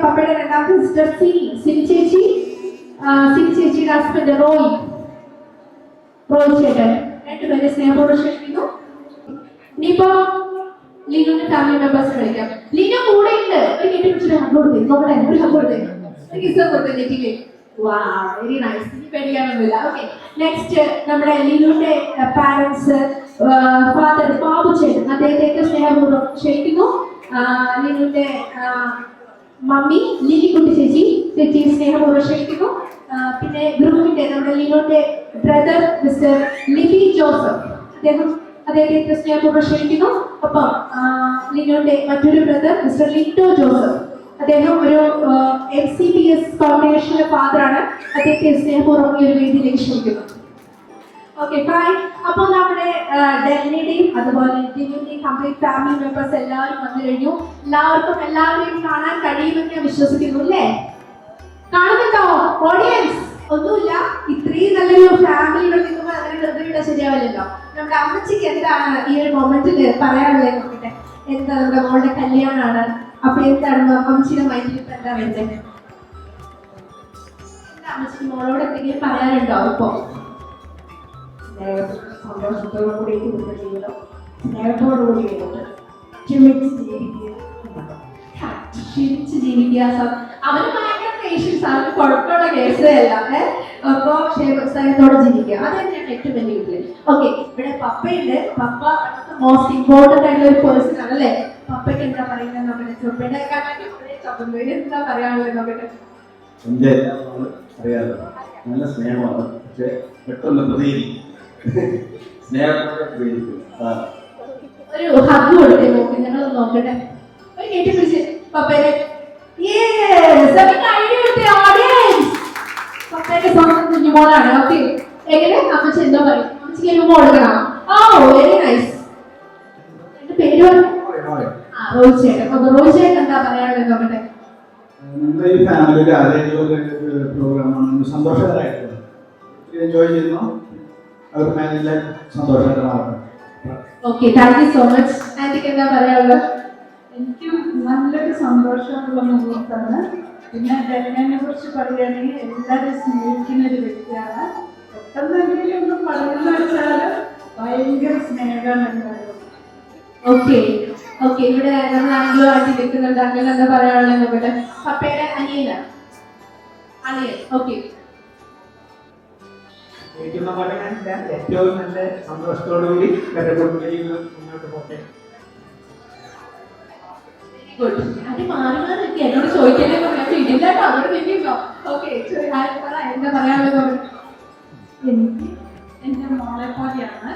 പപ്പയുടെ രണ്ടാമത്തെ സിസ്റ്റർ സിനി ചേച്ചി, സിനി ചേച്ചിയുടെ ഹസ്ബൻഡ് റോയ് ചേട്ടൻ, 2 പേരെ സ്നേഹപൂർവ്വം ക്ഷണിക്കുന്നു. ഇനിയിപ്പോ ലിനുവിന്റെ ഫാമിലി മെമ്പേഴ്സ് വിളിക്കാം. ലിനു കൂടെ ഉണ്ട്. ഒരു കെട്ടി പിടിച്ചിട്ട് ഹഗ് കൊടുത്തേ, നോക്കട്ടെ, ഒരു ഹഗ് കൊടുത്തേ, കിസ് കൊടുത്തേ നെറ്റിയില്. Very nice. ഇനി പേടിക്കാനൊന്നുമില്ല. ഓക്കെ, നെക്സ്റ്റ് നമ്മുടെ ലിനുവിന്റെ പാരന്റ്സ് ഫാദർ ബാബു ചേട്ടൻ, അദ്ദേഹത്തെ സ്നേഹപൂർവ്വം ക്ഷണിക്കുന്നു. ലിനുവിന്റെ മമ്മി ലിലിക്കുട്ടി ചേച്ചി സ്നേഹപൂർവ്വം ക്ഷണിക്കുന്നു. പിന്നെ ഗ്രൂപ്പിന്റെ നമ്മുടെ ലിനുവിന്റെ ബ്രദർ മിസ്റ്റർ ലിബി ജോസഫ്, അദ്ദേഹത്തെ സ്നേഹപൂർവ്വം ക്ഷണിക്കുന്നു. ഒപ്പം ലിനുവിന്റെ മറ്റൊരു ബ്രദർ മിസ്റ്റർ ലിറ്റോ ജോസഫ്, അദ്ദേഹം ഒരു MCPS കോമ്പിനേഷനിലെ ഫാദറാണ്. അദ്ദേഹത്തെ സ്നേഹപൂർവ്വം ഈ ഒരു വേദിയിലേക്ക് ക്ഷണിക്കുന്നു. Okay, fine. അപ്പോൾ നമ്മുടെ ഡെന്നിയുടെയും അതുപോലെ ലിനുവിന്റെയും കംപ്ലീറ്റ് ഫാമിലി മെമ്പേഴ്സ് എല്ലാവരും വന്നു കഴിഞ്ഞു. എല്ലാവരെയും കാണാൻ കഴിയുമെന്ന് ഞാൻ വിശ്വസിക്കുന്നു. അല്ലേ? കാണുന്നുണ്ടോ ഓഡിയൻസ്? ഒന്നുമില്ല, ഇത്രയും നല്ലൊരു ഫാമിലിയുടെ നിൽക്കുമ്പോൾ അങ്ങനെ വെറുതെ വിടാൻ ശരിയാവില്ലല്ലോ. നമ്മുടെ അമ്മച്ചിക്ക് എന്താണ് ഈ ഒരു മൊമെന്റിൽ പറയാനുള്ളത് നോക്കട്ടെ. എന്താ, നമ്മുടെ മോളുടെ കല്യാണമാണ്. അപ്പൊ എന്താണ് അമ്മച്ചിയുടെ മൈൻഡിൽ ഇപ്പൊ എന്താ വരുന്നത്? എന്താ അമ്മച്ചിക്ക് മോളോട് എന്തെങ്കിലും പറയാനുണ്ടോ? ഇപ്പൊ സന്തോഷത്തോടുകൂടി ജീവിതം സ്നേഹത്തോടുകൂടി ക്ഷമിച്ച് ജീവിക്കുക. അവന് ഭയങ്കര പേഷ്യൻസ് ആണ്, കുഴപ്പമുള്ള കേസേ അല്ല. അപ്പൊ ക്ഷേമത്തോടെ ജീവിക്കുക, അത് തന്നെയാണ് ഏറ്റവും വലിയ ഇത്. ഓക്കെ, ഇവിടെ പപ്പയുണ്ട്. പപ്പ മോസ്റ്റ് ഇമ്പോർട്ടന്റ് ആയിട്ടുള്ള ഒരു പേഴ്സൺ ആണ് അല്ലേ? പപ്പയ്ക്ക് എന്താ പറയുന്നത് നോക്കട്ടെ. ചൊപ്പയുടെ എന്താ പറയാനുള്ളത് നോക്കട്ടെ. എന്റെ അറിയാലോ, നല്ല സ്നേഹമാണ്, പക്ഷെ പെട്ടെന്ന് പ്രതികരിക്കും. ഒരു ഹഗ് കൊടുത്തേ നോക്കി, ഞങ്ങൾ നോക്കട്ടെ. ഒരു കേട്ടി പിടിച്ച് പപ്പയുടെ പപ്പയുടെ സ്വന്തം കുഞ്ഞുമോളാണ്. ഓക്കെ, എങ്ങനെ അമ്മച്ചി എന്തോ പറയും? അമ്മച്ചിക്ക് ഒരു മോൾ കൊടുക്കണം. Very nice. എന്റെ പേര് റോയ് ചേട്ടൻ. അപ്പൊ റോയ് ചേട്ടൻ എന്താ പറയാനുള്ളത് നോക്കട്ടെ. നമ്മുടെ ഈ ഫാമിലിയുടെ ആരോഗ്യ പ്രോഗ്രാമാണ്. സന്തോഷകരമായിട്ടുള്ളത്, എൻജോയ് ചെയ്യുന്നു. അവർ ഫാമിലിയിലെ സന്തോഷകരമാണ്. Okay, thank you so much. ആന്റിക്ക് എന്താ പറയാനുള്ളത്? എനിക്ക് നല്ലൊരു സന്തോഷമുള്ള മുഹൂർത്തമാണ്. പിന്നെ ഡെന്നിനെ കുറിച്ച് പറയുകയാണെങ്കിൽ എല്ലാവരും സ്നേഹിക്കുന്ന ഒരു വ്യക്തിയാണ്. പെട്ടെന്ന് എന്തെങ്കിലും ഒന്നും പറയുന്ന വെച്ചാൽ ഭയങ്കര സ്നേഹമാണ് എല്ലാവരും. ഓക്കെ, ഇവിടെ നമ്മൾ ആംഗ്ലോ ആയിട്ട് നിൽക്കുന്നുണ്ട്. അങ്ങനെ എന്താ പറയാനുള്ളത് നോക്കട്ടെ. പപ്പയുടെ അനിയൻ. ഓക്കെ, ഏറ്റവും നല്ല സന്തോഷത്തോടുകൂടി മുന്നോട്ട് പോട്ടെ. അത് മാറി മാറി എന്നോട് ചോദിക്കാനേ ഇടില്ലാട്ടോ, അവിടെ നിൽക്കോ. ഓക്കെ, എന്താ പറയാനുള്ളത്? എനിക്ക് എൻ്റെ മോളെ പോലെയാണ്.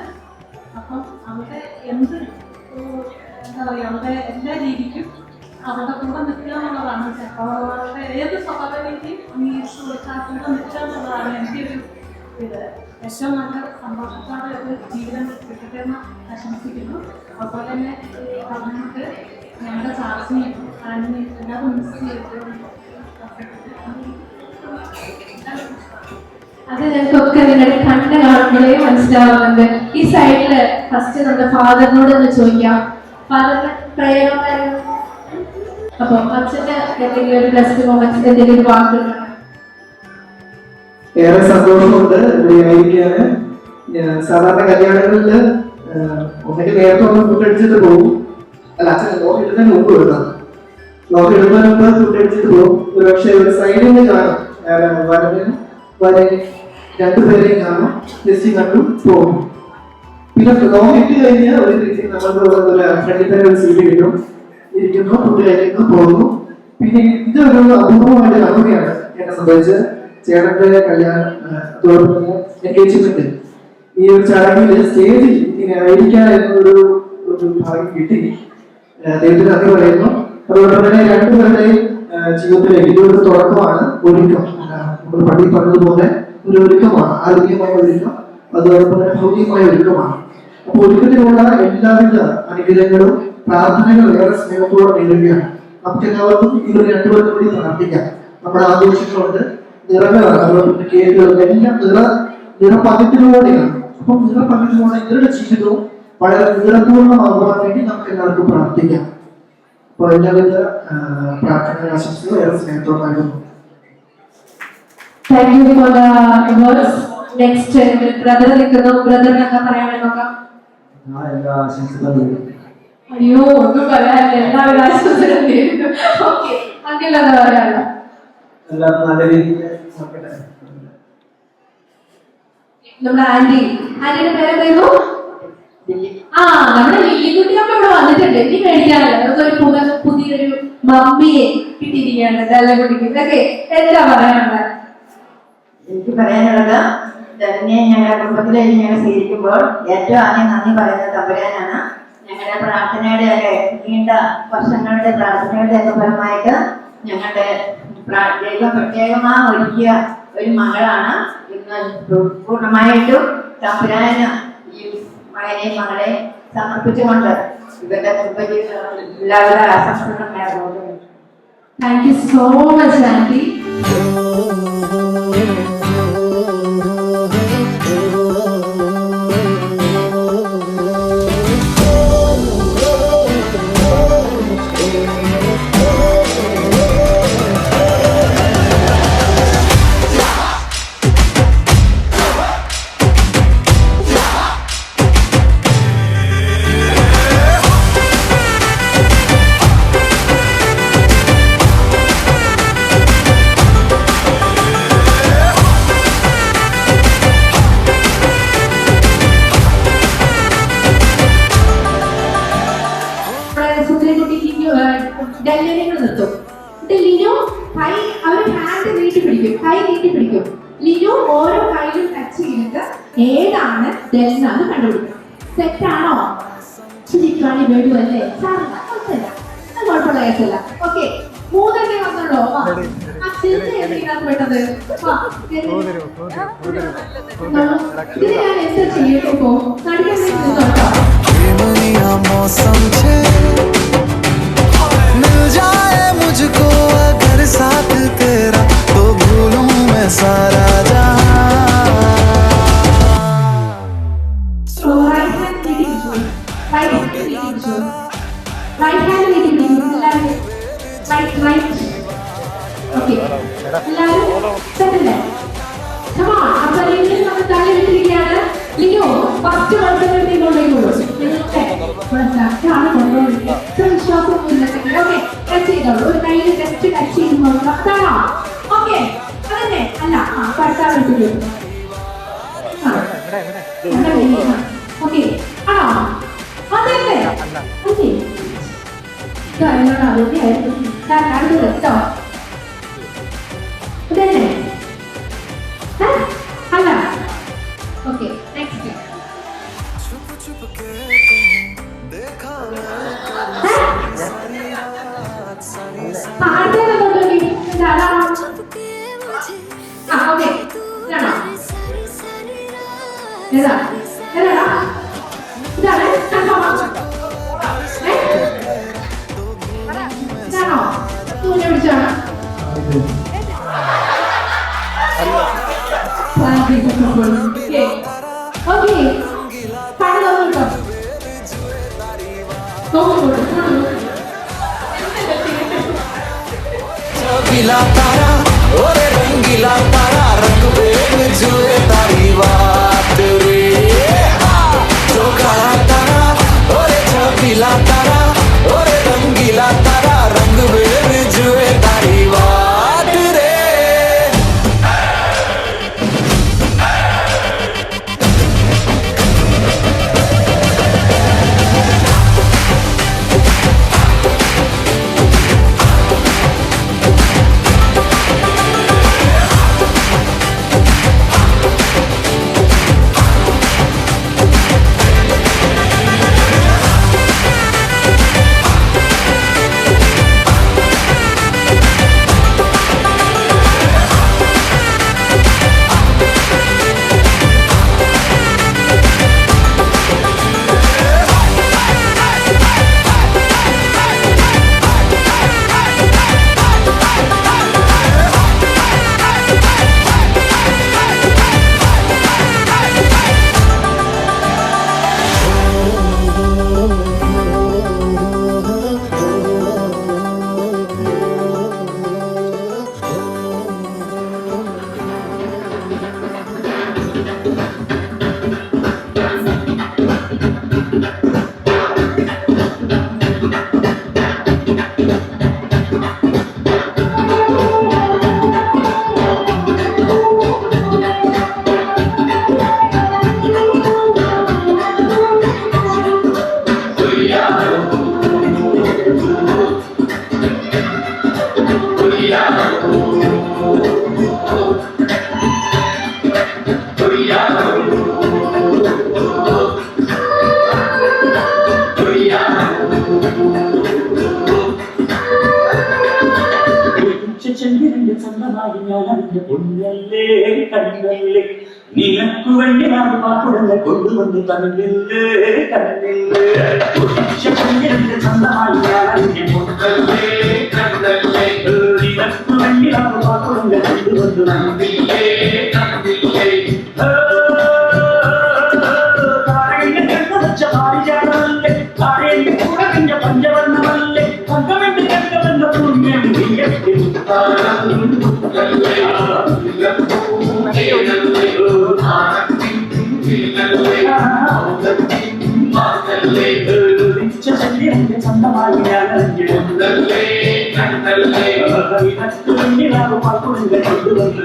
അപ്പം അവിടെ എന്ത് എന്താ പറയുക, അവിടെ എല്ലാ രീതിക്കും അവരുടെ കൂടെ നിൽക്കുക എന്നുള്ളതാണ്. അവരുടെ ഏത് സ്വഭാവ രീതിയും അംഗീകരിച്ചു കൊടുക്കാൻ കൂടെ നിൽക്കുക എന്നുള്ളതാണ് എൻ്റെ ഒരു ഇത്. ഏറ്റവും നല്ല സന്തോഷത്തോടെ ഒരു ജീവിതം കിട്ടട്ടെ എന്ന് ആശംസിക്കുന്നു. അതുപോലെ തന്നെ നമുക്ക് ഞങ്ങളുടെ ക്ലാസ്സിനെയും ആനിനെയും എല്ലാവരും മിസ് ചെയ്തിട്ടുണ്ട്. അത് ഞങ്ങൾക്കൊക്കെ നിങ്ങളുടെ കണ്ണ് കാണുമ്പോഴേ മനസ്സിലാവുന്നുണ്ട്. ഈ സൈഡില് ഫസ്റ്റ് നമ്മുടെ ഫാദറിനോട് ഒന്ന് ചോദിക്കാം. ഫാദറിന് പ്രേരണ അപ്പൊ അച്ഛന്റെ എന്തെങ്കിലും ഒരു ബെസ്റ്റ് മൊമെന്റ്സ്, എന്തെങ്കിലും ഒരു വാക്കുകൾ? ഏറെ സന്തോഷമുണ്ട് ഇവിടെ ആയിരിക്കാന്. സാധാരണ കല്യാണങ്ങളില് ഒന്നെങ്കിൽ നേരത്തെ ഒന്ന് ഫുഡ് അടിച്ചിട്ട് പോകും. അല്ല, അച്ഛൻ ലോക്ക് ഇടുന്നതിന് മുമ്പ് എടുക്കാം. ലോക്ക് ഇടുന്നതിന് മുമ്പ് ഫുഡ് അടിച്ചിട്ട് പോകും. ഒരു പക്ഷേ ഒരു സൈഡിൽ നിന്ന് കാണും, വരെ രണ്ടുപേരെയും കാണും, ജസ്റ്റ് കണ്ടു പോകും. പിന്നെ ലോക്ക് ഇട്ട് കഴിഞ്ഞാൽ ഒരു നമുക്ക് ഒരു ഫ്രണ്ടിൽ തന്നെ ഒരു സീറ്റ് കിട്ടും, ഇരിക്കുന്നു, ഫുഡ് കഴിക്കുന്നു, പോകുന്നു. പിന്നെ ഇതൊരു അപൂർവമായിട്ട് നടക്കുകയാണ് എന്നെ സംബന്ധിച്ച്. ചേട്ടന്റെ കല്യാണം, അതോടൊപ്പം എൻഗേജ്മെന്റ്, ഈ ഒരു ചടങ്ങിൽ സ്റ്റേജിൽ ഇങ്ങനെ ആയിരിക്കാൻ എന്നൊരു ഭാഗ്യം കിട്ടി. ദൈവത്തിന് നന്ദി പറയുന്നു. അതോടൊപ്പം തന്നെ രണ്ടുപേരുടെയും ജീവിതത്തിലേക്ക് ഇതൊരു തുടക്കമാണ്, ഒരുക്കം. നമ്മൾ പള്ളിയിൽ പറഞ്ഞതുപോലെ ഒരു ഒരുക്കമാണ്, ആരോഗ്യമായ ഒരുക്കം, അതോടൊപ്പം തന്നെ ഭൗതികമായ ഒരുക്കമാണ്. അപ്പൊ ഒരുക്കത്തിലുള്ള എല്ലാവിധ അനുഗ്രഹങ്ങളും പ്രാർത്ഥനകളും ഏറെ സ്നേഹത്തോടെ നേടുകയാണ്. നമുക്ക് എല്ലാവർക്കും ഇവർ രണ്ടുപേർക്കും കൂടി പ്രാർത്ഥിക്കാം. നമ്മുടെ ആഘോഷങ്ങളുണ്ട്, നിറങ്ങളാണ്, അതുപോലെ കേക്കുകളും എല്ലാം നിറപ്പകറ്റിലൂടെയാണ്. അപ്പം നിറപ്പകറ്റിലൂടെ ഇവരുടെ ജീവിതവും വളരെ നിറപൂർണ്ണമാകുവാൻ വേണ്ടി നമുക്ക് എല്ലാവർക്കും പ്രാർത്ഥിക്കാം. അപ്പോൾ എല്ലാവിധ പ്രാർത്ഥന ആശംസകളും ഏറെ സ്നേഹത്തോടെ നൽകുന്നു. Thank you for the words. Next brother നിൽക്കുന്നു. ബ്രദറിന് എന്താ പറയാൻ നോക്കാം? എല്ലാ ആശംസകളും. അയ്യോ, ഒന്നും പറയാനില്ല, എല്ലാവിധ ആശംസകളും നേരുന്നു. ഓക്കെ, അങ്ങനെ എന്താ പറയാനുള്ളത്? എല്ലാവർക്കും നല്ല രീതിയിൽ നോക്കട്ടെ. നമ്മുടെ ആന്റിയുടെ പേരെന്തായിരുന്നു? ആ, നമ്മുടെ ലില്ലിക്കുട്ടിയൊക്കെ ഇവിടെ വന്നിട്ടുണ്ട്. ഇനി മേടിക്കാനല്ല, നമുക്കൊരു പുതിയൊരു മമ്മിയെ കിട്ടിയിരിക്കുകയാണ് ഡെല്ലക്കുട്ടിക്ക്. ഇതൊക്കെ എന്താ പറയാനുള്ളത്? എനിക്ക് പറയാനുള്ളത്, തന്നെ ഞങ്ങളുടെ കുടുംബത്തിലേക്ക് ഞങ്ങൾ സ്വീകരിക്കുമ്പോൾ ഏറ്റവും ആദ്യം നന്ദി പറയുന്നത് തമ്പുരാനാണ്. ഞങ്ങളുടെ പ്രാർത്ഥനയുടെ ഒക്കെ നീണ്ട വർഷങ്ങളുടെ പ്രാർത്ഥനയുടെ ഒക്കെ ഫലമായിട്ട് ഞങ്ങളുടെ ദൈവം പ്രത്യേകമായി ഒരുക്കിയ ഒരു മകളാണ്. ഇന്ന് പൂർണ്ണമായിട്ടും തമ്പുരാന് ഈ മകനെയും മകളെ സമർപ്പിച്ചുകൊണ്ട് ഇവരുടെ കുടുംബജീവിതം എല്ലാവിധ ആശംസകളും നേർന്നു. Thank you so much aunty. Linu ഓരോ കൈയിലും ടച്ച് ചെയ്തിട്ട് ഏതാണ് ഡെല്ലെന്ന് കണ്ടുപിടിക്കും. സെറ്റാണോ? ചിരിക്കാണി വേണ്ടുമല്ലേ? കുഴപ്പമുള്ള കേസല്ല. ഓക്കെ, മൂന്നല്ലേ വന്നുള്ളൂ. ആ ചിരി എന്തിനാണ് പെട്ടത്? ഇത് ഞാൻ എന്താ ചെയ്യട്ടെ? ഇപ്പോ നടിക്കാൻ വേണ്ടി मिल जाए मुझको अगर साथ तेरा तो भूलूं मैं सारा जहां. So right hand leading shoulder, right hand leading shoulder, right hand leading shoulder, right. Okay. എല്ലാവരും സെറ്റിൽ. Come on. അപ്പോൾ നിങ്ങൾ നമ്മൾ താഴെ വിട്ടിരിക്കുകയാണ്. ലിനു ഫസ്റ്റ് വർഷത്തിൽ കൊണ്ടുപോയിക്കോളൂ. വിശ്വാസമൊന്നുമില്ല. ഓക്കെ, ടച്ച് ചെയ്തോളൂ. ഒരു കയ്യിൽ ജസ്റ്റ് ടച്ച് ചെയ്ത് നോക്കാം. കാണാം? ഓക്കെ, അതന്നെ. അല്ല, പഠിക്കാൻ വേണ്ടി. ഓക്കെ, ആണോ? അതല്ലേ? ഓക്കെ, എന്നോട് ആരോഗ്യമായിരുന്നു. അടുത്ത് വെച്ചോ? അതന്നെ. അല്ല. Okay, next. ഓക്കെ, रंगीला तारा ओरे रंगीला तारा रंग बेरंग जुए तारी बात रे तो काला तारा ओरे छबीला तारा ओरे रंगीला तारा रंग बेरंग जुए तारी बात रे ചന്ദ്രന്റെ സ്വന്തമായി ഞാൻ അതിന്റെ പൊന്നല്ലേ കണ്ണല്ലേ നിനക്കു വേണ്ടി ഞാൻ പാട്ടുടനെ കൊണ്ടുവന്ന് തന്നില്ലേ കണ്ണില്ലേ ചന്ദ്രന്റെ സ്വന്തമായി ഞാൻ അതിന്റെ പൊന്നല്ലേ കണ്ണല്ലേ നിനക്കു വേണ്ടി ഞാൻ പാട്ടുടനെ കൊണ്ടുവന്ന് തന്നില്ലേ കണ്ണില്ലേ താരന്റെ കണ്ണുവച്ച പാരിജാതമല്ലേ താരന്റെ കൂടത്തിന്റെ പഞ്ചവർണ്ണമല്ലേ പങ്കമെന്ന് കണ്ടവന്ന പുണ്യം സ്വന്തമായി ഞാനല്ലേ പാട്ടുടനെ കൊണ്ടുവന്ന്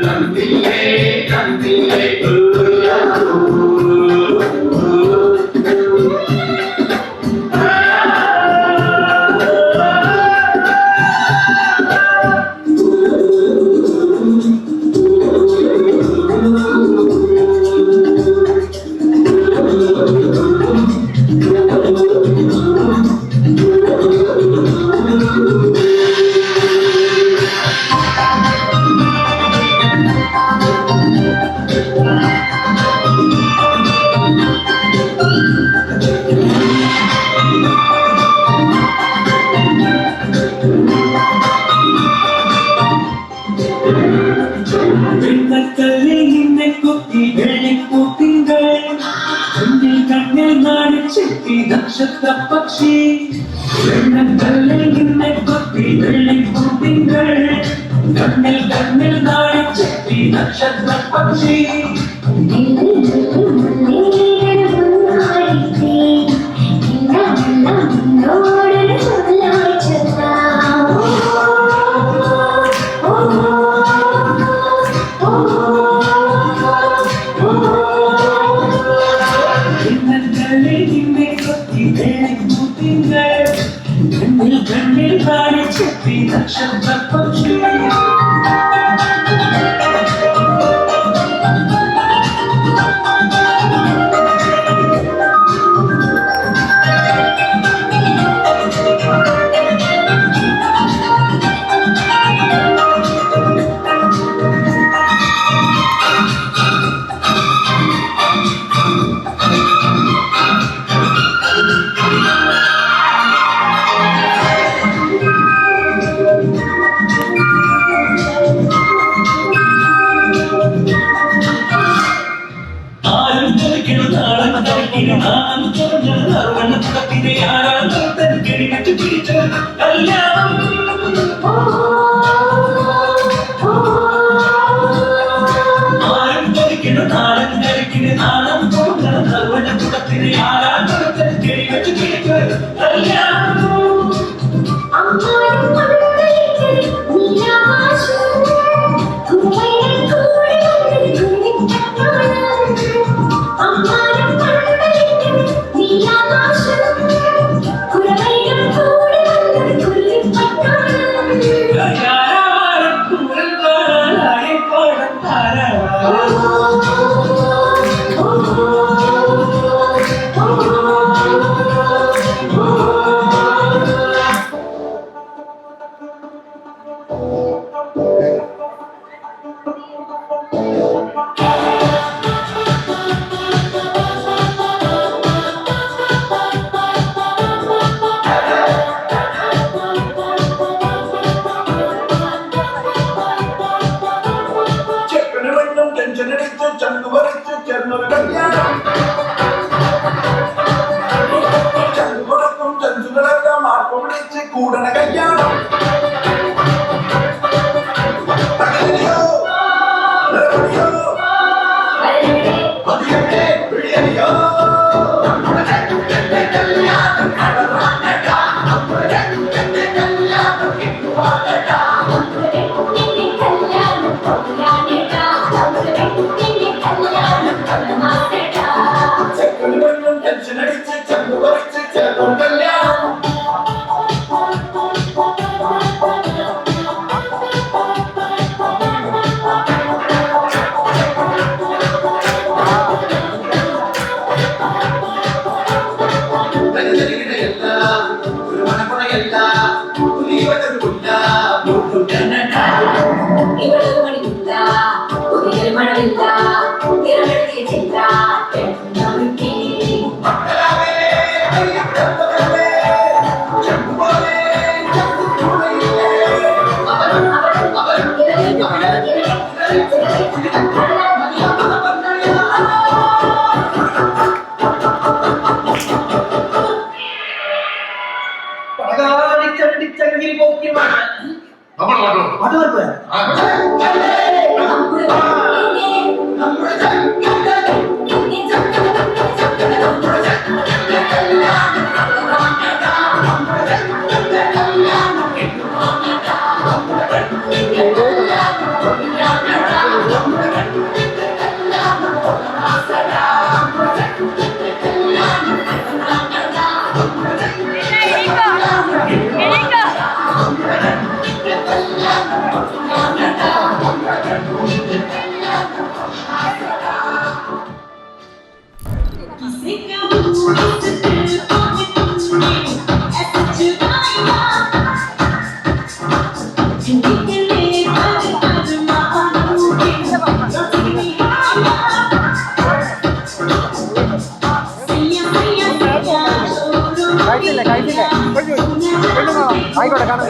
നക്ഷത്ര പക്ഷി നിന്നെ കൊത്തി വെള്ളിപ്പൂത്തിങ്കൾ കണ്ണിൽ കണ്ണിൽ നാടിച്ചെത്തി നക്ഷത്ര പക്ഷി കണ്ണിൽ കാണിച്ചെത്തി നക്ഷത്ര പക്ഷി കിഴിവെച്ച് പിടിച്ച് കല്യാണം ആരും ധരിക്കണ നാടൻ ധരിക്കണ നാണം തോന്നണ സർവന കുടത്തിന് ആരാധനത്തിൽ കിഴിവെച്ച് പിടിച്ച് കല്യാണം കൂടണ കല്യാണം ടെൻഷൻ അടിച്ച് ചെന്ന് പറിച്ച് ചേർന്നു കല്യാണം ആയിക്കോട്ടെ കാണാം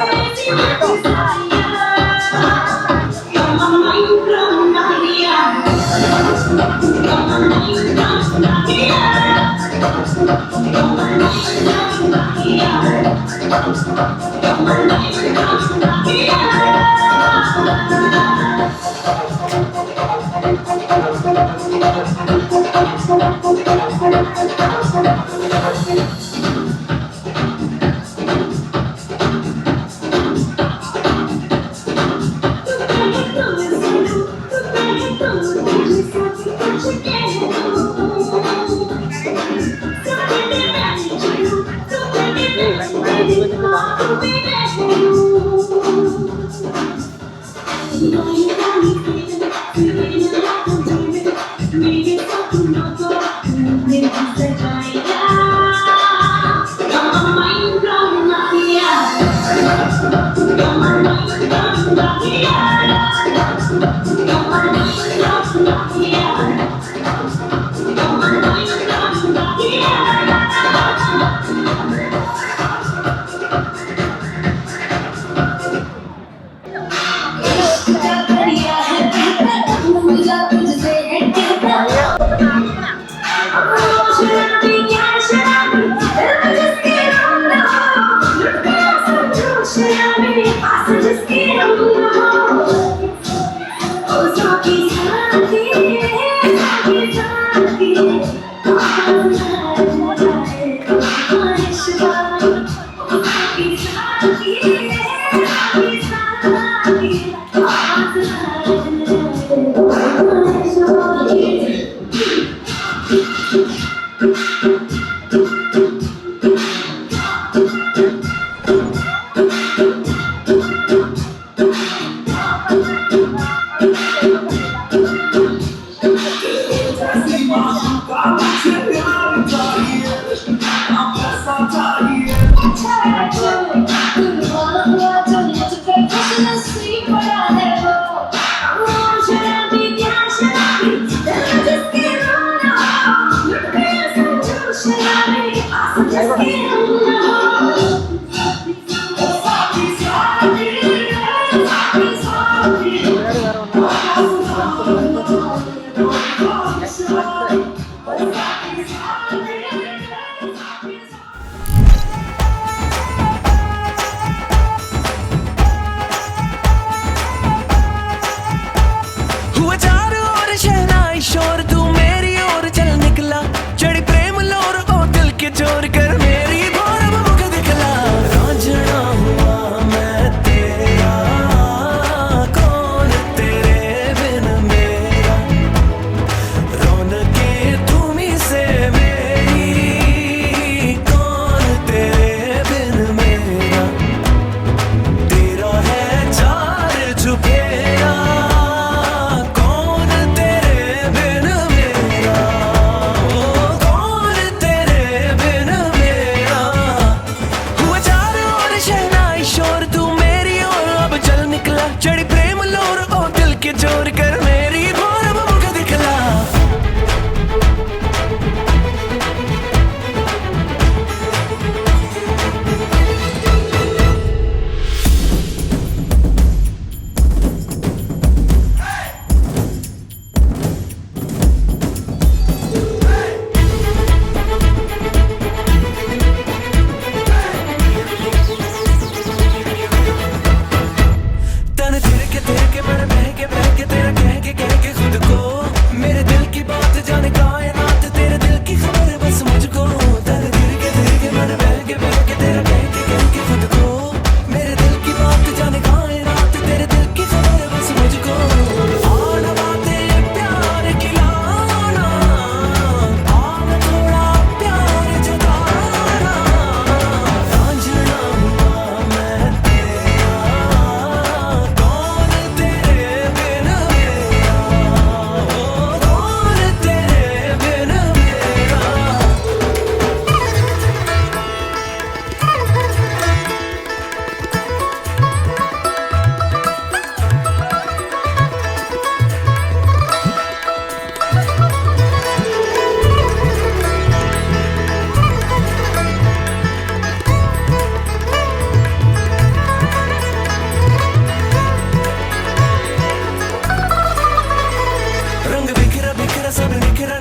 നിക്കറ